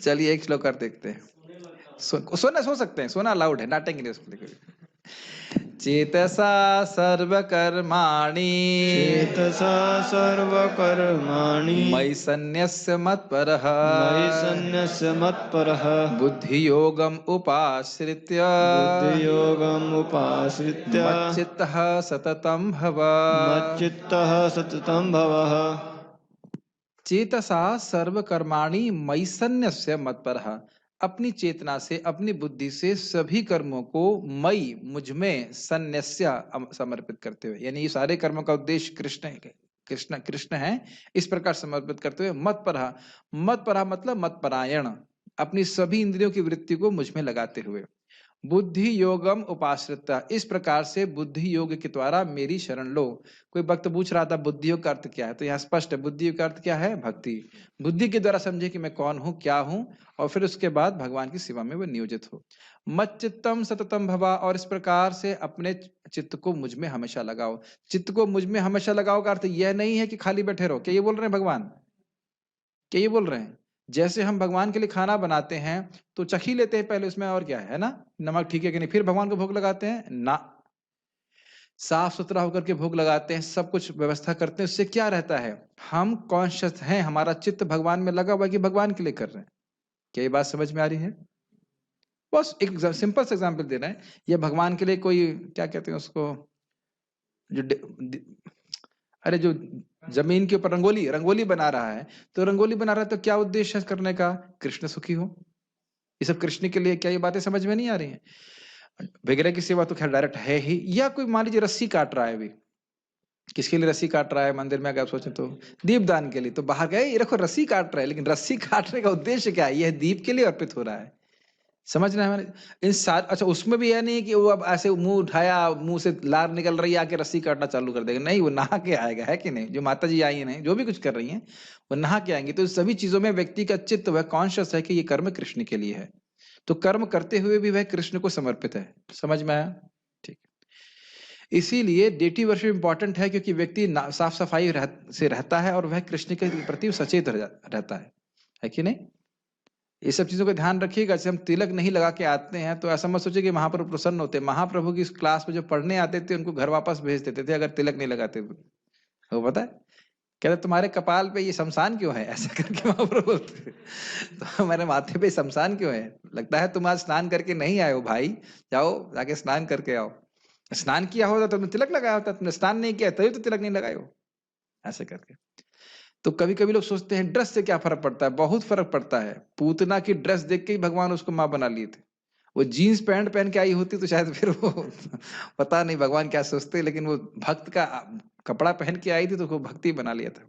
चलिए एक श्लोक और देखते हैं। सोना सो सकते हैं, सोना अलाउड है, डांटेंगे नहीं उसको लेकर। चेतसा सर्वकर्माणि चेतसा सर्वकर्माणि मयि सन्न्यस्य मत्परः मयि सन्न्यस्य मत्परः बुद्धियोगम् उपाश्रित्य बुद्धियोगम् उपाश्रित्य मच्चित्तः सततं भव। मच्चित्तः सततं भवः। चेतसा सर्वकर्माणि मयि सन्न्यस्य मत्परः, अपनी चेतना से, अपनी बुद्धि से सभी कर्मों को मई, मुझ में, सन्न्यस्य, समर्पित करते हुए, यानी ये सारे कर्मों का उद्देश्य कृष्ण है, कृष्ण है, इस प्रकार समर्पित करते हुए मत्परः, मत्परः मतलब मतपरायण, अपनी सभी इंद्रियों की वृत्ति को मुझ में लगाते हुए, बुद्धि योगम उपाश्रिता, इस प्रकार से बुद्धि योग के द्वारा मेरी शरण लो। कोई भक्त पूछ रहा था बुद्धि योग का अर्थ क्या है, तो यहाँ स्पष्ट है, बुद्धि योग का अर्थ क्या है? भक्ति। बुद्धि के द्वारा समझे कि मैं कौन हूँ, क्या हूँ, और फिर उसके बाद भगवान की सेवा में वो नियोजित हो। मत चित्तम सततम भवा, और इस प्रकार से अपने चित्त को मुझ में हमेशा लगाओ। चित्त को मुझ में हमेशा लगाओ का अर्थ यह नहीं है कि खाली बैठे रहो। क्या ये बोल रहे हैं भगवान? क्या ये बोल रहे हैं? जैसे हम भगवान के लिए खाना बनाते हैं तो चखी लेते हैं पहले उसमें, और क्या है ना, नमक ठीक है कि नहीं, फिर भगवान को भोग लगाते हैं ना। साफ सुथरा होकर के भोग लगाते हैं, सब कुछ व्यवस्था करते हैं। उससे क्या रहता है? हम कॉन्शियस हैं, हमारा चित्त भगवान में लगा हुआ है कि भगवान के लिए कर रहे हैं। क्या ये बात समझ में आ रही है? बस एक सिंपल सा एग्जाम्पल दे रहे हैं। ये भगवान के लिए कोई क्या कहते हैं उसको, जो अरे जो जमीन के ऊपर रंगोली रंगोली बना रहा है, तो रंगोली बना रहा है तो क्या उद्देश्य है करने का? कृष्ण सुखी हो। ये सब कृष्ण के लिए। क्या ये बातें समझ में नहीं आ रही हैं? वगैरह की सेवा तो खैर डायरेक्ट है ही। या कोई मान लीजिए रस्सी काट रहा है, अभी किसके लिए रस्सी काट रहा है? मंदिर में अगर आप सोचें तो दीपदान के लिए। तो बाहर गए, ये देखो रस्सी काट रहा है, लेकिन रस्सी काटने का उद्देश्य क्या है? यह दीप के लिए अर्पित हो रहा है। समझ रहे हैं हमारे इन सार? अच्छा, उसमें भी यह नहीं कि वो अब ऐसे मुंह उठाया, मुंह से लार निकल रही है, आके रस्सी काटना चालू कर देगा। नहीं, वो नहा के आएगा, है कि नहीं? जो माता जी आई हैं, जो भी कुछ कर रही हैं, वो नहा के आएंगी। तो सभी चीजों में व्यक्ति का चित्त वह कॉन्शियस है कि ये कर्म कृष्ण के लिए है, तो कर्म करते हुए भी वह कृष्ण को समर्पित है। समझ में आया? ठीक। इसीलिए डेटी वर्शिप इंपॉर्टेंट है, क्योंकि व्यक्ति साफ सफाई से रहता है और वह कृष्ण के प्रति सचेत रहता है कि नहीं? ये सब चीजों का ध्यान रखिएगा। जैसे हम तिलक नहीं लगा के आते हैं तो ऐसा मत सोचिए कि महाप्रभु प्रसन्न होते। महाप्रभु की क्लास में जो पढ़ने आते थे उनको घर वापस भेज देते थे अगर तिलक नहीं लगाते तो। वो पता है, कहते तुम्हारे कपाल पे ये शमशान क्यों है, ऐसा करके महाप्रभु बोलते। तो हमारे माथे पे शमशान क्यों है? लगता है तुम आज स्नान करके नहीं आए हो भाई, जाओ जाके स्नान करके आओ। स्नान किया होता तो तुमने तिलक लगाया होता, तुमने स्नान नहीं किया तभी तो तिलक नहीं लगाए हो, ऐसे करके। तो कभी कभी लोग सोचते हैं ड्रेस से क्या फर्क पड़ता है। बहुत फर्क पड़ता है। पूतना की ड्रेस देख के ही भगवान उसको माँ बना लिए थे। वो जीन्स पैंट पहन के आई होती तो शायद फिर वो पता नहीं भगवान क्या सोचते, लेकिन वो भक्त का कपड़ा पहन के आई थी तो उसको भक्ति बना लिया था।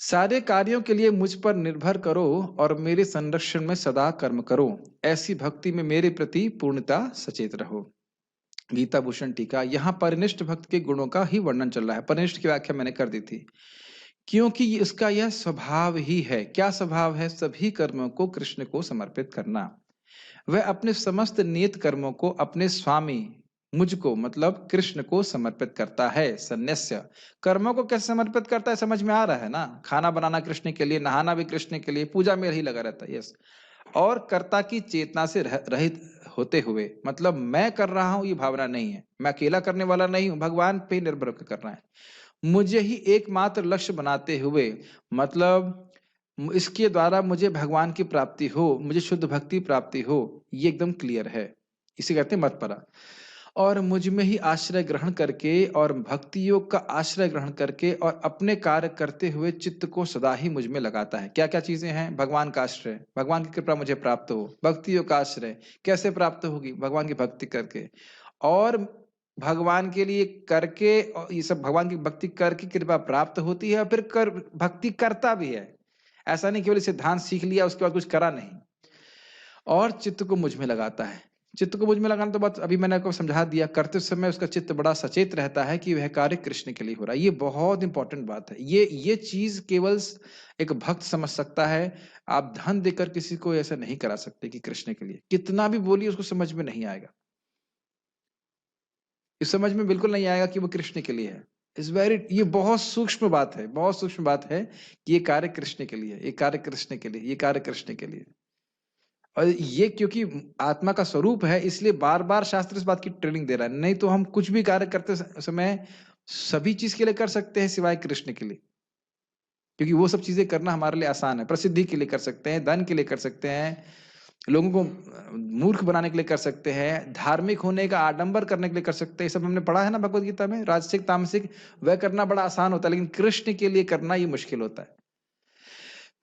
सारे कार्यों के लिए मुझ पर निर्भर करो और मेरे संरक्षण में सदा कर्म करो। ऐसी भक्ति में मेरे प्रति पूर्णता सचेत रहो। गीता भूषण टीका। यहाँ परिनिष्ठ भक्त के गुणों का ही वर्णन चल रहा है। परिनिष्ठ की व्याख्या मैंने कर दी थी, क्योंकि इसका यह स्वभाव ही है। क्या स्वभाव है? सभी कर्मों को कृष्ण को समर्पित करना। वह अपने समस्त नियत कर्मों को अपने स्वामी मुझको मतलब कृष्ण को समर्पित करता है। सन्न्यस्य कर्मों को कैसे समर्पित करता है? समझ में आ रहा है ना? खाना बनाना कृष्ण के लिए, नहाना भी कृष्ण के लिए, पूजा में ही लगा रहता है। यस। और कर्ता की चेतना से रहित होते हुए, मतलब मैं कर रहा हूं ये भावना नहीं है, मैं अकेला करने वाला नहीं हूं, भगवान पे निर्भर होकर करना है। मुझे ही एकमात्र लक्ष्य बनाते हुए, मतलब इसके द्वारा मुझे भगवान की प्राप्ति हो, मुझे शुद्ध भक्ति प्राप्ति हो, ये एकदम क्लियर है। इसे कहते हैं मतपरा। और मुझ में ही आश्रय ग्रहण करके और भक्ति योग का आश्रय ग्रहण करके और अपने कार्य करते हुए चित्त को सदा ही मुझ में लगाता है। क्या क्या चीजें हैं? भगवान का आश्रय, भगवान की कृपा मुझे प्राप्त हो। भक्ति योग का आश्रय कैसे प्राप्त होगी? भगवान की भक्ति करके। और भगवान के लिए करके और ये सब भगवान की भक्ति करके कृपा प्राप्त होती है और फिर कर भक्ति करता भी है। ऐसा नहीं केवल सिद्धांत सीख लिया उसके बाद कुछ करा नहीं। और चित्त को मुझ में लगाता है। चित्त को मुझ में लगाना तो बात अभी मैंने आपको समझा दिया। करते समय उसका चित्त बड़ा सचेत रहता है कि वह कार्य कृष्ण के लिए हो रहा है। ये बहुत इंपॉर्टेंट बात है। ये चीज केवल एक भक्त समझ सकता है। आप धन देकर किसी को ऐसा नहीं करा सकते कि कृष्ण के लिए, कितना भी बोलिए उसको समझ में नहीं आएगा। इस समझ में बिल्कुल नहीं आएगा कि वो कृष्ण के लिए है। इस वेरी, ये बहुत सूक्ष्म बात है, बहुत सूक्ष्म बात है कि ये कार्य कृष्ण के लिए, ये कार्य कृष्ण के लिए, ये कार्य कृष्ण के लिए। और ये क्योंकि आत्मा का स्वरूप है इसलिए बार बार शास्त्र इस बात की ट्रेनिंग दे रहा है। नहीं तो हम कुछ भी कार्य करते समय सभी चीज के लिए कर सकते हैं सिवाय कृष्ण के लिए, क्योंकि वो सब चीजें करना हमारे लिए आसान है। प्रसिद्धि के लिए कर सकते हैं, धन के लिए कर सकते हैं, लोगों को मूर्ख बनाने के लिए कर सकते हैं, धार्मिक होने का आडंबर करने के लिए कर सकते हैं। सब हमने पढ़ा है ना भगवत गीता में। राजसिक तामसिक वह करना बड़ा आसान होता है, लेकिन कृष्ण के लिए करना ये मुश्किल होता है।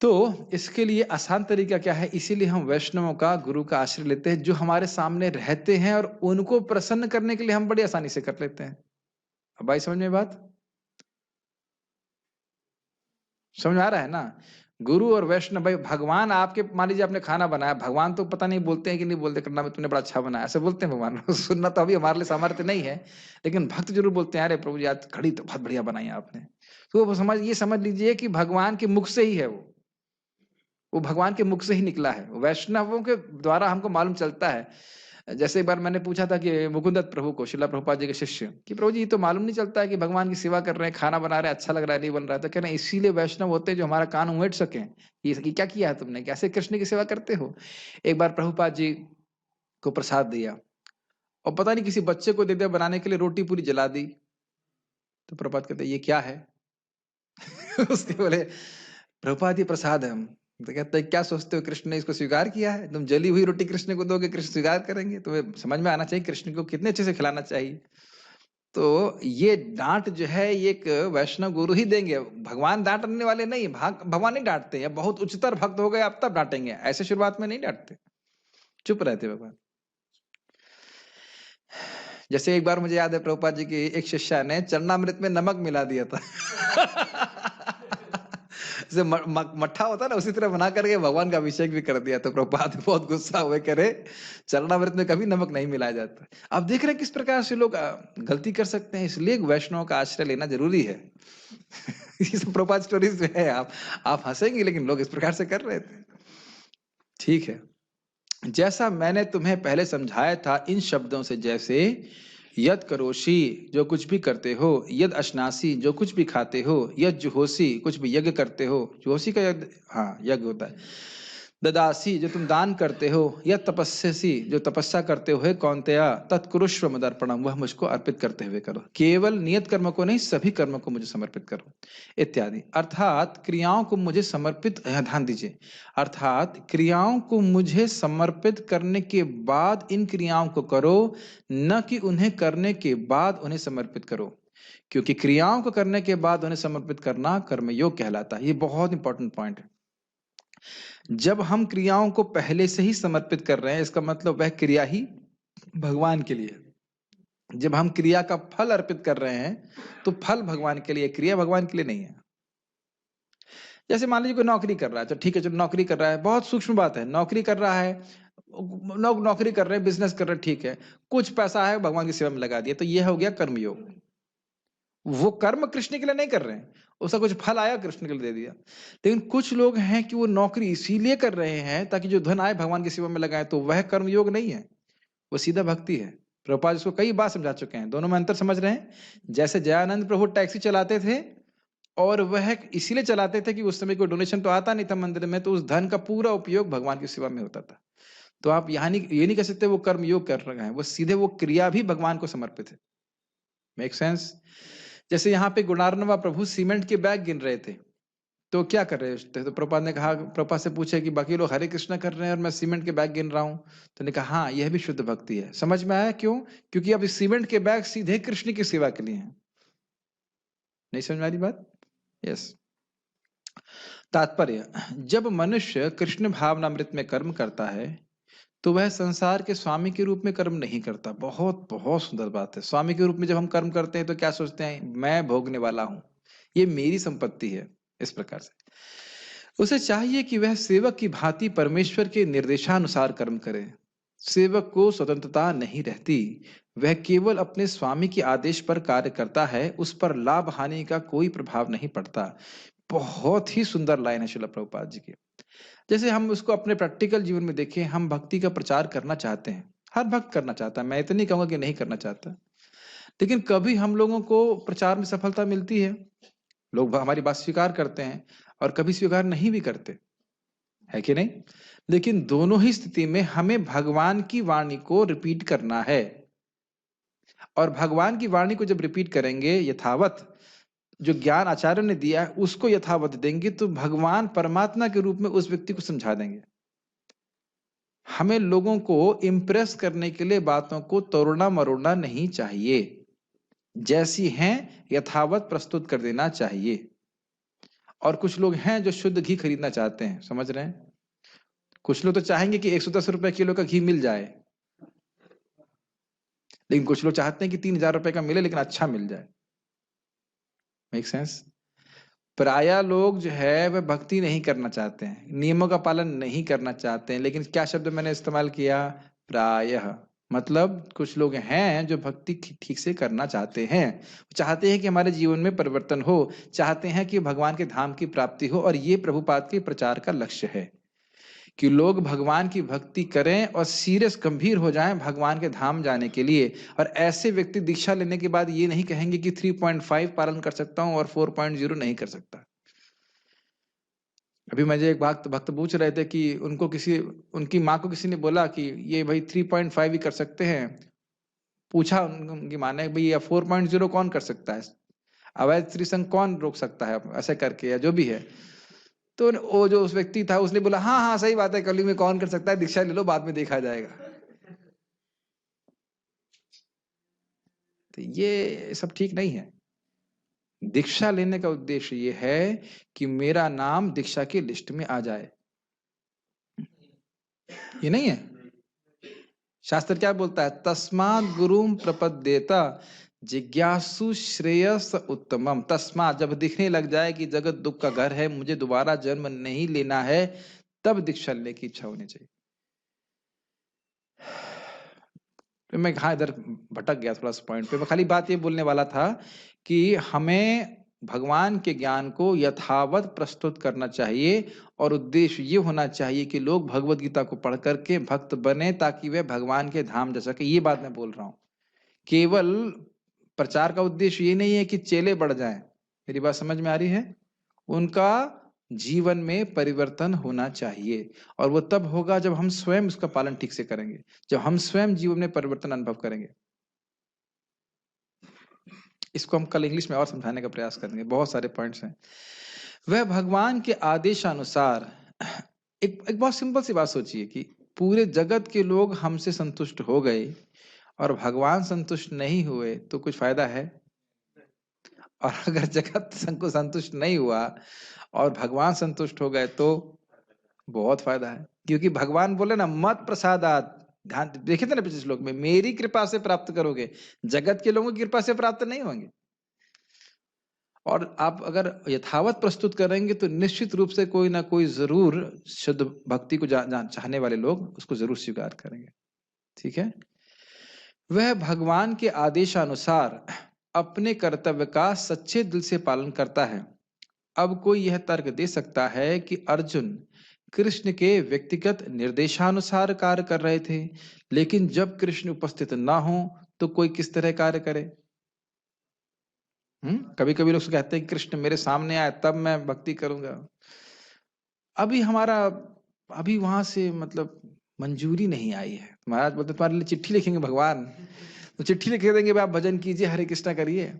तो इसके लिए आसान तरीका क्या है? इसीलिए हम वैष्णवों का, गुरु का आश्रय लेते हैं, जो हमारे सामने रहते हैं और उनको प्रसन्न करने के लिए हम बड़ी आसानी से कर लेते हैं। अब भाई समझ में बात? समझ आ रहा है ना? गुरु और वैष्णव, भाई भगवान आपके, मान लीजिए आपने खाना बनाया, भगवान तो पता नहीं बोलते हैं कि नहीं बोलते, करना में तुमने बड़ा अच्छा बनाया, ऐसे बोलते हैं भगवान? सुनना तो अभी हमारे लिए सामर्थ्य नहीं है, लेकिन भक्त जरूर बोलते हैं, अरे प्रभु जी आज कढ़ी तो बहुत बढ़िया बनाई आपने। तो वो समझ, ये समझ लीजिए कि भगवान के मुख से ही है वो भगवान के मुख से ही निकला है। वैष्णवों के द्वारा हमको मालूम चलता है। जैसे एक बार मैंने पूछा था कि मुकुंदत प्रभु को, शिला प्रभुपाद जी के शिष्य, कि प्रभु जी ये तो मालूम नहीं चलता है कि भगवान की सेवा कर रहे हैं, खाना बना रहे हैं, अच्छा लग रहा है नहीं बन रहा है। तो कहना इसीलिए वैष्णव होते हैं जो हमारा कान उमेट सके कि क्या किया है तुमने, कैसे कृष्ण की सेवा करते हो। एक बार प्रभुपाद जी को प्रसाद दिया और पता नहीं किसी बच्चे को दे दिया बनाने के लिए, रोटी पूरी जला दी। तो प्रभुपाद कहते ये क्या है? उसके बोले प्रभुपाद जी प्रसाद है। हम तो कहते हैं क्या सोचते हो कृष्ण ने इसको स्वीकार किया है? तुम जली हुई रोटी कृष्ण को दोगे, कृष्ण स्वीकार करेंगे? तुम्हें समझ में आना चाहिए कृष्ण को कितने अच्छे से खिलाना चाहिए। तो ये डांट जो है ये एक वैष्णव गुरु ही देंगे, भगवान डांटने वाले नहीं। भगवान नहीं डांटते हैं, बहुत उच्चतर भक्त हो गए अब तब डांटेंगे, ऐसे शुरुआत में नहीं डांटते, चुप रहते भगवान। जैसे एक बार मुझे याद है प्रभुपाद जी की एक शिष्या ने चरणामृत में नमक मिला दिया था। जैसे मट्ठा होता है ना, उसी तरह बना करके भगवान का अभिषेक भी कर दिया। तो प्रभुपाद बहुत गुस्सा हुए, करे चरणामृत में कभी नमक नहीं मिलाया जाता। अब देख रहे हैं किस प्रकार से लोग गलती कर सकते हैं, इसलिए वैष्णव का आश्रय लेना जरूरी है। ये सब प्रभुपाद स्टोरीज में है, आप हंसेंगे लेकिन लोग इस प्रकार से कर रहे थे। ठीक है, जैसा मैंने तुम्हें पहले समझाया था इन शब्दों से, जैसे यद करोषि जो कुछ भी करते हो, यद अश्नासी जो कुछ भी खाते हो, यद जुहोसी कुछ भी यज्ञ करते हो, जुहोसी का यज्ञ, हाँ यज्ञ होता है, ददासी जो तुम दान करते हो, यद तपस्यसी जो तपस्या करते हो, कौन्तेया तत्कुरुष्व मदर्पणम वह मुझको अर्पित करते हुए करो। केवल नियत कर्म को नहीं, सभी कर्म को मुझे समर्पित करो इत्यादि। अर्थात क्रियाओं को मुझे समर्पित, ध्यान दीजिए, अर्थात क्रियाओं को मुझे समर्पित करने के बाद इन क्रियाओं को करो, न कि उन्हें करने के बाद उन्हें समर्पित करो, क्योंकि क्रियाओं को करने के बाद उन्हें समर्पित करना कर्मयोग कहलाता है। ये बहुत इंपॉर्टेंट पॉइंट है। जब हम क्रियाओं को पहले से ही समर्पित कर रहे हैं, इसका मतलब वह क्रिया ही भगवान के लिए। जब हम क्रिया का फल अर्पित कर रहे हैं तो फल भगवान के लिए, क्रिया भगवान के लिए नहीं है। जैसे मान लीजिए कोई नौकरी कर रहा है, तो ठीक है चलो नौकरी कर रहा है, बहुत सूक्ष्म बात है, नौकरी कर रहा है, नौकरी कर रहे हैं, बिजनेस कर रहे हैं, ठीक है, कुछ पैसा है भगवान की सेवा में लगा दिया, तो यह हो गया कर्मयोग। वो कर्म कृष्ण के लिए नहीं कर रहे हैं, उसका कुछ फल आया कृष्ण के लिए दे दिया। लेकिन कुछ लोग हैं कि वो नौकरी इसीलिए कर रहे हैं ताकि जो धन आए भगवान की सेवा में लगाए, तो वह कर्मयोग नहीं है, वो सीधा भक्ति है। प्रभुपाद इसको कई बार समझा चुके हैं, दोनों में अंतर समझ रहे हैं। जैसे जयानंद प्रभु टैक्सी चलाते थे और वह इसीलिए चलाते थे कि उस समय कोई डोनेशन तो आता नहीं था मंदिर में, तो उस धन का पूरा उपयोग भगवान की सेवा में होता था। तो आप यहाँ ये नहीं कह सकते वो कर्म योग कर रहे हैं, वो सीधे वो क्रिया भी भगवान को समर्पित है। Make sense? जैसे यहाँ पे गुणार्णवा प्रभु सीमेंट के बैग गिन रहे थे, तो क्या कर रहे थे? तो प्रभुपाद ने कहा, प्रभुपाद से पूछे कि बाकी लोग हरे कृष्ण कर रहे हैं और मैं सीमेंट के बैग गिन रहा हूं। तो ने कहा हाँ यह भी शुद्ध भक्ति है। समझ में आया क्यों? क्योंकि अब इस सीमेंट के बैग सीधे कृष्ण की सेवा के लिए हैं। नहीं समझ में आ रही बात? यस। तात्पर्य, जब मनुष्य कृष्ण भावनामृत में कर्म करता है तो वह संसार के स्वामी के रूप में कर्म नहीं करता। बहुत बहुत सुंदर बात है। स्वामी के रूप में जब हम कर्म करते हैं तो क्या सोचते हैं, मैं भोगने वाला हूं, ये मेरी संपत्ति है। इस प्रकार से उसे चाहिए कि वह सेवक की भांति परमेश्वर के निर्देशानुसार कर्म करे। सेवक को स्वतंत्रता नहीं रहती, वह केवल अपने स्वामी के आदेश पर कार्य करता है, उस पर लाभ हानि का कोई प्रभाव नहीं पड़ता। बहुत ही सुंदर लाइन है श्रील प्रभुपाद जी की। जैसे हम उसको अपने प्रैक्टिकल जीवन में देखें, हम भक्ति का प्रचार करना चाहते हैं, हर भक्त करना चाहता है, मैं इतनी कहूंगा कि नहीं करना चाहता, लेकिन कभी हम लोगों को प्रचार में सफलता मिलती है, लोग हमारी बात स्वीकार करते हैं, और कभी स्वीकार नहीं भी करते, है कि नहीं। लेकिन दोनों ही स्थिति में हमें भगवान की वाणी को रिपीट करना है, और भगवान की वाणी को जब रिपीट करेंगे, यथावत जो ज्ञान आचार्य ने दिया है उसको यथावत देंगे, तो भगवान परमात्मा के रूप में उस व्यक्ति को समझा देंगे। हमें लोगों को इंप्रेस करने के लिए बातों को तोड़ना मरोड़ना नहीं चाहिए, जैसी हैं यथावत प्रस्तुत कर देना चाहिए। और कुछ लोग हैं जो शुद्ध घी खरीदना चाहते हैं, समझ रहे हैं। कुछ लोग तो चाहेंगे कि 110 रुपए किलो का घी मिल जाए, लेकिन कुछ लोग चाहते हैं कि 3000 रुपए का मिले लेकिन अच्छा मिल जाए। Make sense. प्राय लोग जो है वह भक्ति नहीं करना चाहते हैं, नियमों का पालन नहीं करना चाहते हैं, लेकिन क्या शब्द मैंने इस्तेमाल किया, प्रायः। मतलब कुछ लोग हैं जो भक्ति ठीक से करना चाहते हैं, चाहते हैं कि हमारे जीवन में परिवर्तन हो, चाहते हैं कि भगवान के धाम की प्राप्ति हो, और ये प्रभुपाद के प्रचार का लक्ष्य है कि लोग भगवान की भक्ति करें और सीरियस गंभीर हो जाएं भगवान के धाम जाने के लिए। और ऐसे व्यक्ति दीक्षा लेने के बाद ये नहीं कहेंगे कि 3.5 पालन कर सकता हूं और 4.0 नहीं कर सकता। अभी मुझे एक भक्त पूछ रहे थे कि उनकी माँ को किसी ने बोला कि ये भाई 3.5 ही कर सकते हैं। पूछा उनकी माँ ने, भाई ये 4.0 कौन कर सकता है, अवैध स्त्रीसंग कौन रोक सकता है ऐसे करके, या जो भी है। तो वो जो उस व्यक्ति था उसने बोला, हाँ हाँ सही बात है, कलयुग में कौन कर सकता है, दीक्षा ले लो, बाद में देखा जाएगा। तो ये सब ठीक नहीं है। दीक्षा लेने का उद्देश्य ये है कि मेरा नाम दीक्षा की लिस्ट में आ जाए, ये नहीं है। शास्त्र क्या बोलता है, तस्मात् गुरुम प्रपद्येता जिज्ञासु श्रेयस उत्तमम। तस्मात्, जब दिखने लग जाए कि जगत दुख का घर है, मुझे दोबारा जन्म नहीं लेना है, तब दीक्षा लेने की इच्छा होनी चाहिए। तो मैं इधर भटक गया थोड़ा सा पॉइंट पे। मैं खाली बात ये बोलने वाला था कि हमें भगवान के ज्ञान को यथावत प्रस्तुत करना चाहिए, और उद्देश्य ये होना चाहिए कि लोग भगवत गीता को पढ़ करके भक्त बने, ताकि वे भगवान के धाम जा सके। ये बात मैं बोल रहा हूँ। केवल प्रचार का उद्देश्य ये नहीं है कि चेले बढ़ जाएं, मेरी बात समझ में आ रही है। उनका जीवन में परिवर्तन होना चाहिए, और वो तब होगा जब हम स्वयं उसका पालन ठीक से करेंगे, जब हम स्वयं जीवन में परिवर्तन अनुभव करेंगे। इसको हम कल इंग्लिश में और समझाने का प्रयास करेंगे, बहुत सारे पॉइंट्स हैं। वह भगवान के आदेशानुसार, एक बहुत सिंपल सी बात सोचिए कि पूरे जगत के लोग हमसे संतुष्ट हो गए और भगवान संतुष्ट नहीं हुए तो कुछ फायदा है। और अगर जगत को संतुष्ट नहीं हुआ और भगवान संतुष्ट हो गए तो बहुत फायदा है, क्योंकि भगवान बोले ना, मत प्रसादात, ध्यान देखे थे ना पिछले श्लोक में, मेरी कृपा से प्राप्त करोगे, जगत के लोगों की कृपा से प्राप्त नहीं होंगे। और आप अगर यथावत प्रस्तुत करेंगे तो निश्चित रूप से कोई ना कोई जरूर शुद्ध भक्ति को चाहने वाले लोग उसको जरूर स्वीकार करेंगे। ठीक है। वह भगवान के आदेशानुसार अपने कर्तव्य का सच्चे दिल से पालन करता है। अब कोई यह तर्क दे सकता है कि अर्जुन कृष्ण के व्यक्तिगत निर्देशानुसार कार्य कर रहे थे, लेकिन जब कृष्ण उपस्थित ना हो तो कोई किस तरह कार्य करे। कभी कभी लोग कहते हैं कि कृष्ण मेरे सामने आए तब मैं भक्ति करूंगा। अभी वहां से मतलब मंजूरी नहीं आई है। महाराज बोलते तुम्हारे लिए चिट्ठी लिखेंगे भगवान, तो चिट्ठी लिख देंगे, आप भजन कीजिए, हरे कृष्णा करिए।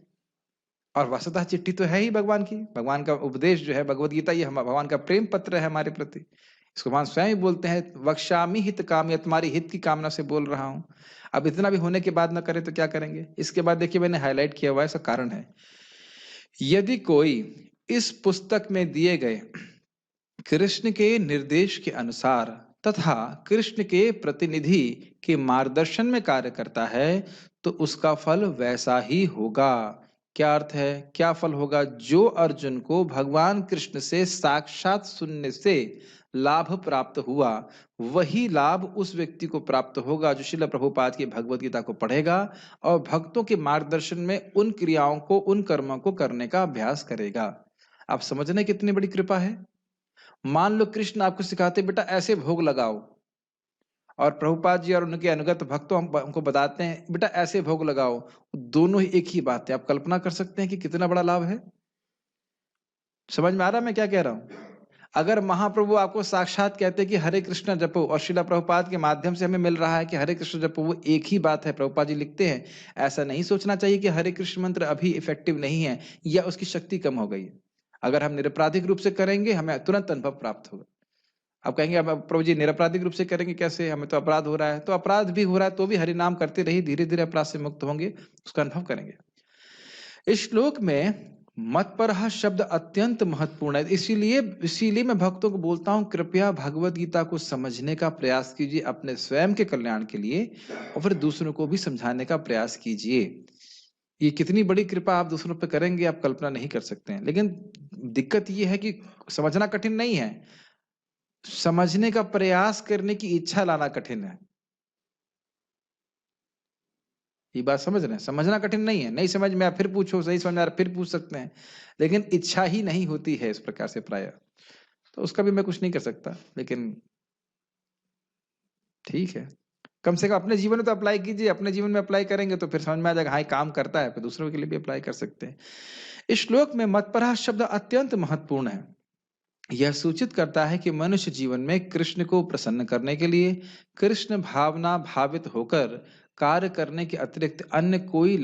और वस्तुतः चिट्ठी तो है ही भगवान की, भगवान का उपदेश जो है भगवत गीता, ये भगवान का प्रेम पत्र है हमारे प्रति। इसको भगवान स्वयं ही बोलते हैं, वक्ष्यामि हित काम, या तुम्हारी हित की कामना से बोल रहा हूं। अब इतना भी होने के बाद न करे तो क्या करेंगे। इसके बाद देखिए मैंने हाईलाइट किया हुआ है, इसका कारण है, यदि कोई इस पुस्तक में दिए गए कृष्ण के निर्देश के अनुसार तथा कृष्ण के प्रतिनिधि के मार्गदर्शन में कार्य करता है तो उसका फल वैसा ही होगा। क्या अर्थ है, क्या फल होगा? जो अर्जुन को भगवान कृष्ण से साक्षात सुनने से लाभ प्राप्त हुआ, वही लाभ उस व्यक्ति को प्राप्त होगा जो श्रील प्रभुपाद की भगवत गीता को पढ़ेगा और भक्तों के मार्गदर्शन में उन क्रियाओं को, उन कर्मों को करने का अभ्यास करेगा। आप समझने कितनी बड़ी कृपा है। मान लो कृष्ण आपको सिखाते बेटा ऐसे भोग लगाओ, और प्रभुपाद जी और उनके अनुगत भक्तों हमको बताते हैं बेटा ऐसे भोग लगाओ, दोनों ही एक ही बात है। आप कल्पना कर सकते हैं कि कितना बड़ा लाभ है। समझ में आ रहा है मैं क्या कह रहा हूं? अगर महाप्रभु आपको साक्षात कहते हैं कि हरे कृष्ण जपो, और श्रीला प्रभुपाद के माध्यम से हमें मिल रहा है कि हरे कृष्ण जपो, वो एक ही बात है। प्रभुपाद जी लिखते हैं ऐसा नहीं सोचना चाहिए कि हरे कृष्ण मंत्र अभी इफेक्टिव नहीं है या उसकी शक्ति कम हो गई है। अगर हम निरपराधिक रूप से करेंगे हमें तुरंत अनुभव प्राप्त होगा। आप कहेंगे अब प्रभु जी निरपराधिक रूप से करेंगे कैसे, हमें तो अपराध हो रहा है। तो अपराध भी हो रहा है तो भी हरि नाम करते रहिए, धीरे धीरे अपराध से मुक्त होंगे, उसका अनुभव करेंगे। इस श्लोक में मत्परः शब्द अत्यंत महत्वपूर्ण है। इसीलिए मैं भक्तों को बोलता हूं कृपया भगवत गीता को समझने का प्रयास कीजिए अपने स्वयं के कल्याण के लिए, और फिर दूसरों को भी समझाने का प्रयास कीजिए। ये कितनी बड़ी कृपा आप दूसरों पे करेंगे आप कल्पना नहीं कर सकते हैं। लेकिन दिक्कत ये है कि समझना कठिन नहीं है, समझने का प्रयास करने की इच्छा लाना कठिन है। ये बात समझ रहे हैं? समझना कठिन नहीं है, नहीं समझ में आया फिर पूछो, सही समझ में आ रहा फिर पूछ सकते हैं, लेकिन इच्छा ही नहीं होती है इस प्रकार से प्राय। तो उसका भी मैं कुछ नहीं कर सकता, लेकिन ठीक है, कम से कम अपने जीवन में तो अप्लाई कीजिए। अपने जीवन में अप्लाई करेंगे तो फिर समझ में आ जाएगा हाँ काम करता है, फिर दूसरों के लिए भी अप्लाई कर सकते हैं। इस श्लोक में मत्परः शब्द अत्यंत महत्वपूर्ण है। यह सूचित करता है कि मनुष्य जीवन में कृष्ण को प्रसन्न करने के लिए कृष्ण भावना भावित होकर कार्य करने के अतिरिक्त अन्य कोई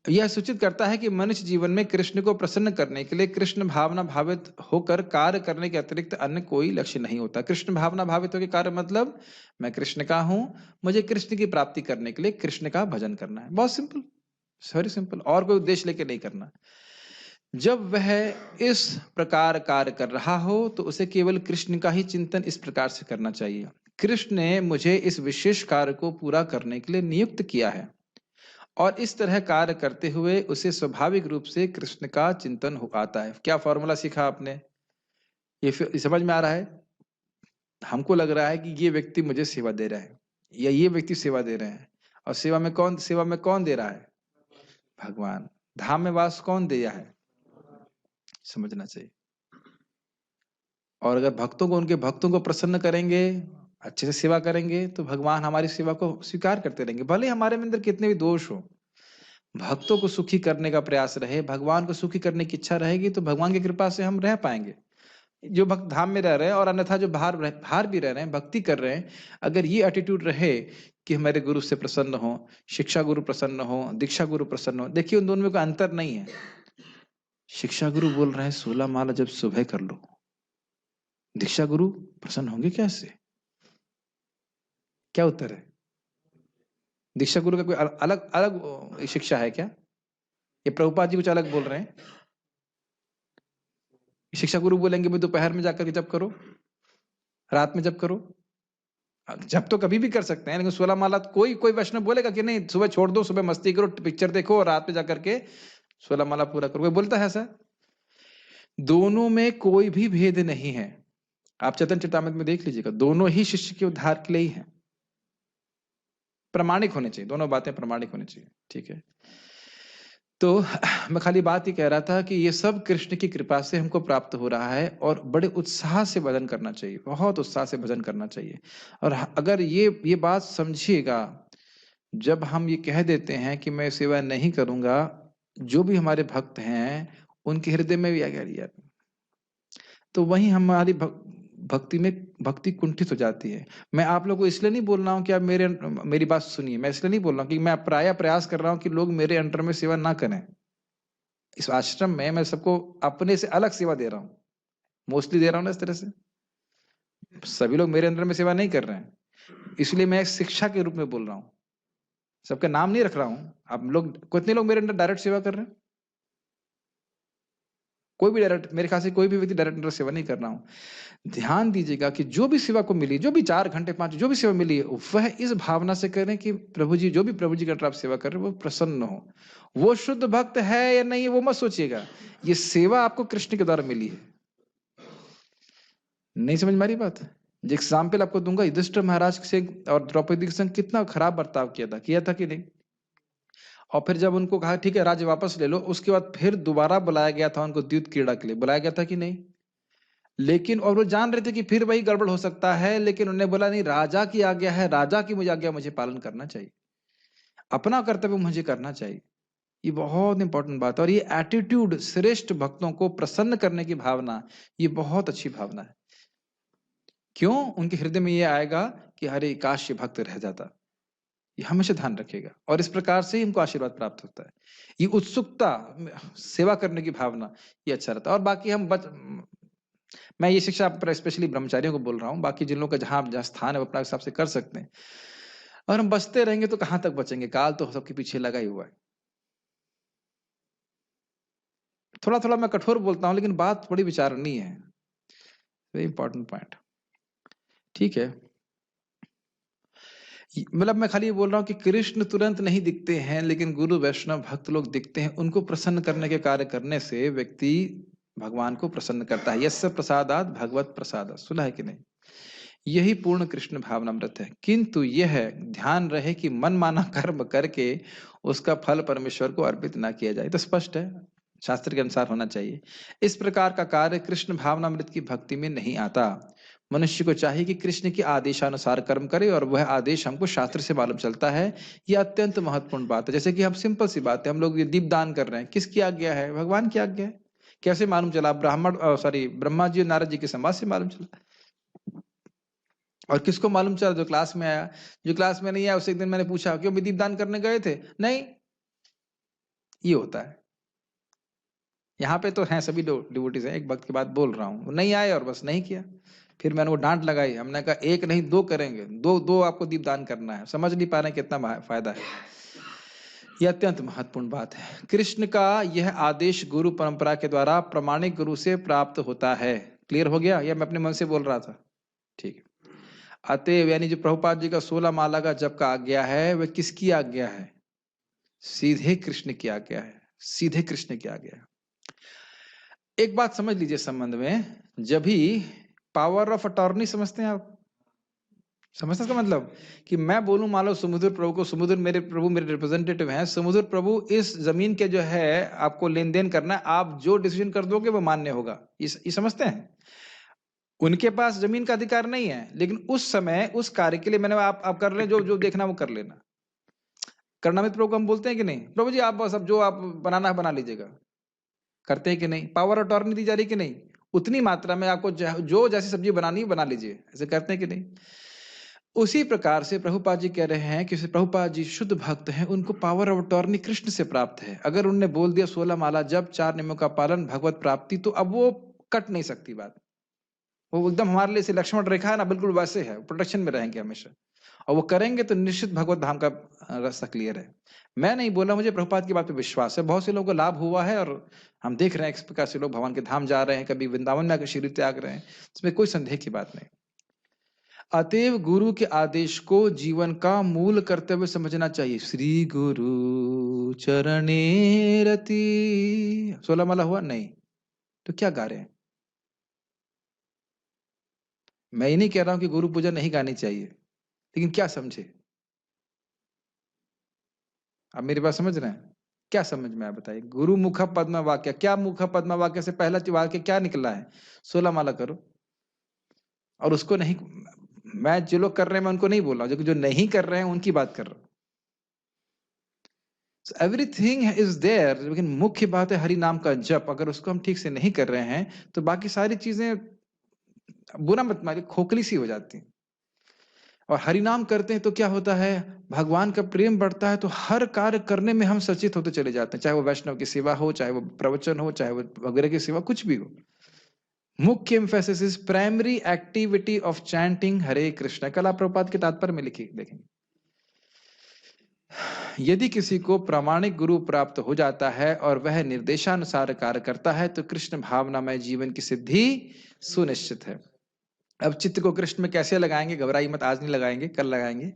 यह सूचित करता है कि मनुष्य जीवन में कृष्ण को प्रसन्न करने के लिए कृष्ण भावना भावित होकर कार्य करने के अतिरिक्त अन्य कोई लक्ष्य नहीं होता। कृष्ण भावना भावित होकर कार्य मतलब मैं कृष्ण का हूं, मुझे कृष्ण की प्राप्ति करने के लिए कृष्ण का भजन करना है। बहुत सिंपल, वेरी सिंपल, और कोई उद्देश्य लेके नहीं करना। जब वह इस प्रकार कार्य कर रहा हो तो उसे केवल कृष्ण का ही चिंतन इस प्रकार से करना चाहिए। कृष्ण ने मुझे इस विशेष कार्य को पूरा करने के लिए नियुक्त किया है, और इस तरह कार्य करते हुए उसे स्वाभाविक रूप से कृष्ण का चिंतन हो आता है। क्या फॉर्मूला सीखा आपने? ये समझ में आ रहा है? हमको लग रहा है कि ये व्यक्ति मुझे सेवा दे रहा है या ये व्यक्ति सेवा दे रहे हैं, और सेवा में कौन दे रहा है? भगवान। धाम में वास कौन दिया है? समझना चाहिए। और अगर उनके भक्तों को प्रसन्न करेंगे, अच्छे से सेवा करेंगे, तो भगवान हमारी सेवा को स्वीकार करते रहेंगे, भले हमारे अंदर कितने भी दोष हो। भक्तों को सुखी करने का प्रयास रहे, भगवान को सुखी करने की इच्छा रहेगी तो भगवान की कृपा से हम रह पाएंगे। जो भक्त धाम में रह रहे हैं और अन्यथा जो बाहर भी रह रहे हैं, भक्ति कर रहे हैं, अगर ये एटीट्यूड रहे कि हमारे गुरु से प्रसन्न हो, शिक्षा गुरु प्रसन्न हो, दीक्षा गुरु प्रसन्न हो, देखिए उन दोनों में कोई अंतर नहीं है। शिक्षा गुरु बोल रहे हैं 16 माला जब सुबह कर लो, दीक्षा गुरु प्रसन्न होंगे कैसे? क्या उत्तर है? दीक्षा गुरु का कोई अलग अलग शिक्षा है क्या? ये प्रभुपाद जी कुछ अलग बोल रहे हैं? शिक्षा गुरु बोलेंगे भाई दोपहर में जाकर के जप करो, रात में जप करो। जप तो कभी भी कर सकते हैं, लेकिन 16 माला कोई वैष्णव बोलेगा कि नहीं सुबह छोड़ दो, सुबह मस्ती करो, पिक्चर देखो और रात में जाकर के 16 माला पूरा करो? कोई बोलता है ऐसा? दोनों में कोई भी भेद नहीं है। आप चैतन्य चरितामृत में देख लीजिएगा, दोनों ही शिष्य के उद्धार के लिए ही है। प्रमाणिक होने चाहिए, दोनों बातें प्रमाणिक होनी चाहिए। ठीक है, तो मैं खाली बात ही कह रहा था कि ये सब कृष्ण की कृपा से हमको प्राप्त हो रहा है, और बड़े उत्साह से भजन करना चाहिए, बहुत उत्साह से भजन करना चाहिए। और अगर ये बात समझिएगा, जब हम ये कह देते हैं कि मैं सेवा नहीं करूंगा, जो भी हमारे भक्त हैं उनके हृदय में भी आ गया यार, तो वहीं हमारी भक्ति कुंठित हो जाती है। मैं आप लोगों को इसलिए नहीं बोल रहा हूँ कि आप मेरी बात सुनिए, मैं इसलिए नहीं बोल रहा हूँ कि मैं प्रयास कर रहा हूँ कि लोग मेरे अंडर में सेवा ना करें। इस आश्रम में मैं सबको अपने से अलग सेवा दे रहा हूँ, मोस्टली दे रहा हूँ ना इस तरह से। सभी लोग मेरे अंडर में सेवा नहीं कर रहे हैं, इसलिए मैं एक शिक्षा के रूप में बोल रहा हूँ, सबका नाम नहीं रख रहा हूँ। आप लोग, कितने लोग मेरे अंडर डायरेक्ट सेवा कर रहे हैं? कोई भी डायरेक्ट, मेरे ख्याल से कोई भी व्यक्ति डायरेक्ट सेवा नहीं कर रहा हूँ। ध्यान दीजिएगा कि जो भी सेवा को मिली, जो भी 4 घंटे 5 जो भी सेवा मिली है, वह इस भावना से करें कि प्रभु जी, जो भी प्रभु जी का आप सेवा कर रहे हैं वो प्रसन्न हो। वो शुद्ध भक्त है या नहीं वो मत सोचिएगा, ये सेवा आपको कृष्ण के द्वारा मिली है। नहीं समझ में आ रही बात? जो एग्जाम्पल आपको दूंगा, युधिष्ठिर महाराज से और द्रौपदी के संग कितना खराब बर्ताव किया था कि नहीं। और फिर जब उनको कहा ठीक है राज्य वापस ले लो, उसके बाद फिर दोबारा बुलाया गया था उनको द्यूत क्रीड़ा के लिए, बुलाया गया था कि नहीं। लेकिन और वो जान रहे थे कि फिर वही गड़बड़ हो सकता है, लेकिन उन्होंने बोला नहीं, राजा की आज्ञा है, राजा की मुझे आज्ञा, मुझे पालन करना चाहिए, अपना कर्तव्य मुझे करना चाहिए। ये बहुत इंपॉर्टेंट बात है। और ये एटीट्यूड, श्रेष्ठ भक्तों को प्रसन्न करने की भावना, ये बहुत अच्छी भावना है। क्यों? उनके हृदय में ये आएगा कि अरे काश ये भक्त रह जाता। ये हमेशा ध्यान रखेगा, और इस प्रकार से ही इनको आशीर्वाद प्राप्त होता है। ये उत्सुकता, सेवा करने की भावना, ये अच्छा रहता है। और बाकी मैं ये शिक्षा पर स्पेशली ब्रह्मचारियों को बोल रहा हूँ, बाकी जिन लोगों का जहाँ स्थान है वो अपना हिसाब से कर सकते हैं। और हम बचते रहेंगे तो कहाँ तक बचेंगे, काल तो सबके पीछे लगा ही हुआ है। थोड़ा थोड़ा मैं कठोर बोलता हूँ, लेकिन बात बड़ी विचारणीय है, वेरी इंपॉर्टेंट पॉइंट। ठीक है, मतलब मैं खाली ये बोल रहा हूँ कि कृष्ण तुरंत नहीं दिखते हैं, लेकिन गुरु वैष्णव भक्त लोग दिखते हैं। उनको प्रसन्न करने के कार्य करने से व्यक्ति भगवान को प्रसन्न करता है। यस्य प्रसादात भगवत प्रसाद, सुना है कि नहीं? यही पूर्ण कृष्ण भावनामृत है। किंतु यह ध्यान रहे कि मन माना कर्म करके उसका फल परमेश्वर को अर्पित ना किया जाए। तो स्पष्ट है, शास्त्र के अनुसार होना चाहिए। इस प्रकार का कार्य कृष्ण भावनामृत की भक्ति में नहीं आता। मनुष्य को चाहिए कि कृष्ण के आदेशानुसार कर्म करे, और वह आदेश हमको शास्त्र से मालूम चलता है। यह अत्यंत महत्वपूर्ण बात है। जैसे कि हम सिंपल सी बात है, हम लोग ये दीप दान कर रहे हैं, किसकी आज्ञा है? भगवान की आज्ञा है। कैसे मालूम चला? ब्रह्मा जी और नारद जी के संवाद से मालूम चला। और किसको मालूम चला? जो क्लास में आया। जो क्लास में नहीं आया उसे एक दिन मैंने पूछा, क्यों दीप दान करने गए थे? नहीं। ये होता है। यहाँ पे तो हैं सभी डिवोटीज हैं, एक भक्त की बात बोल रहा हूँ, नहीं आए और बस नहीं किया। फिर मैंने वो डांट लगाई, हमने कहा एक नहीं दो करेंगे, दो आपको दीप दान करना है। समझ नहीं पा रहे कितना फायदा है। यह अत्यंत महत्वपूर्ण बात है। कृष्ण का यह आदेश गुरु परंपरा के द्वारा प्रामाणिक गुरु से प्राप्त होता है। क्लियर हो गया? या मैं अपने मन से बोल रहा था? ठीक है। अतएव यानी जो प्रभुपाद जी का 16 माला का जप का आज्ञा है, वह किसकी आज्ञा है? सीधे कृष्ण की आज्ञा है, सीधे कृष्ण की आज्ञा है। एक बात समझ लीजिए संबंध में, जब भी पावर ऑफ अटॉर्नी समझते हैं आप? समझते हैं मतलब कि मैं बोलूं मान लो समुद्र प्रभु को, समुद्र मेरे प्रभु मेरे रिप्रेजेंटेटिव हैं, समुद्र प्रभु इस जमीन के जो है आपको लेन देन करना है, आप जो डिसीजन कर दोगे वो मान्य होगा। ये समझते हैं? उनके पास जमीन का अधिकार नहीं है, लेकिन उस समय उस कार्य के लिए मैंने आप कर रहे, जो देखना वो कर लेना। कर्णामित प्रभु को हम बोलते हैं कि नहीं, प्रभु जी आप बस अब जो आप बनाना है बना लीजिएगा। करते हैं कि नहीं? पावर अटॉर्नी दी जा रही कि नहीं? उतनी मात्रा में आपको जो जैसी सब्जी बनानी है बना लीजिए, ऐसे करते हैं कि नहीं? उसी प्रकार से प्रभुपाद जी कह रहे हैं कि प्रभुपाद जी शुद्ध भक्त हैं, उनको पावर ऑफ अटॉर्नी कृष्ण से प्राप्त है। अगर उनने बोल दिया 16 माला जब 4 नियमों का पालन भगवत प्राप्ति, तो अब वो कट नहीं सकती बात। वो एकदम हमारे लिए लक्ष्मण रेखा है ना, बिल्कुल वैसे है, प्रोटेक्शन में रहेंगे हमेशा। और वो करेंगे तो निश्चित भगवत धाम का रास्ता क्लियर है। मैं नहीं बोला, मुझे प्रभुपाद की बात पे विश्वास है। बहुत से लोगों को लाभ हुआ है, और हम देख रहे हैं इस प्रकार से लोग भगवान के धाम जा रहे हैं, कभी वृंदावन में आकर शरीर त्याग रहे हैं, इसमें कोई संदेह की बात नहीं। अतएव गुरु के आदेश को जीवन का मूल कर्तव्य समझना चाहिए। श्री गुरु चरणे रति, 16 माला हुआ नहीं तो क्या गा रहे हैं? मैं ये नहीं कह रहा हूं कि गुरु पूजा नहीं गानी चाहिए, लेकिन क्या समझे? आप मेरी बात समझ रहे हैं? क्या समझ में आया बताइए? गुरु मुख पद्म वाक्य, क्या मुख पद्म वाक्य से पहला वाक्य क्या निकला है? 16 माला करो। और उसको नहीं, मैं जो लोग कर रहे हैं मैं उनको नहीं बोल रहा हूं, जो नहीं कर रहे हैं उनकी बात कर रहा हूं। एवरीथिंग इज देयर, लेकिन मुख्य बात है हरि नाम का जप। अगर उसको हम ठीक से नहीं कर रहे हैं तो बाकी सारी चीजें, बुरा मत मानिए, खोखली सी हो जाती हैं। और हरिनाम करते हैं तो क्या होता है? भगवान का प्रेम बढ़ता है, तो हर कार्य करने में हम सचेत होते चले जाते हैं, चाहे वो वैष्णव की सेवा हो, चाहे वो प्रवचन हो, चाहे वो वगैरह की सेवा, कुछ भी हो। मुख्य emphasis is primary activity of chanting Hare Krishna. कल आप प्रभुपाद के तात्पर्य में लिखी देखेंगे। यदि किसी को प्रामाणिक गुरु प्राप्त हो जाता है और वह निर्देशानुसार कार्य करता है तो कृष्ण भावनामय जीवन की सिद्धि सुनिश्चित है। अब चित्त को कृष्ण में कैसे लगाएंगे, घबराइए मत, आज नहीं लगाएंगे, कल लगाएंगे।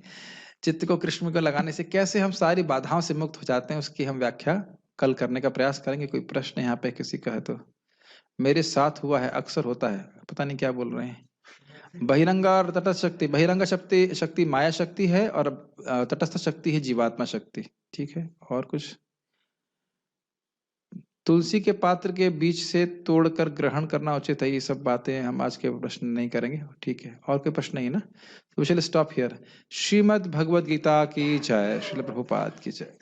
चित्त को कृष्ण को लगाने से कैसे हम सारी बाधाओं से मुक्त हो जाते हैं, उसकी हम व्याख्या कल करने का प्रयास करेंगे। कोई प्रश्न यहाँ पे किसी का है तो? मेरे साथ हुआ है, अक्सर होता है, पता नहीं क्या बोल रहे हैं। बहिरंग और तटस्थ शक्ति, बहिरंग शक्ति माया शक्ति है और तटस्थ शक्ति है जीवात्मा शक्ति। ठीक है, और कुछ? तुलसी के पात्र के बीच से तोड़कर ग्रहण करना उचित है। ये सब बातें हम आज के प्रश्न नहीं करेंगे। ठीक है, और कोई प्रश्न नहीं है ना? तो we shall stop here. Shrimad Bhagavad Gita की जय, श्रील प्रभुपाद की जय।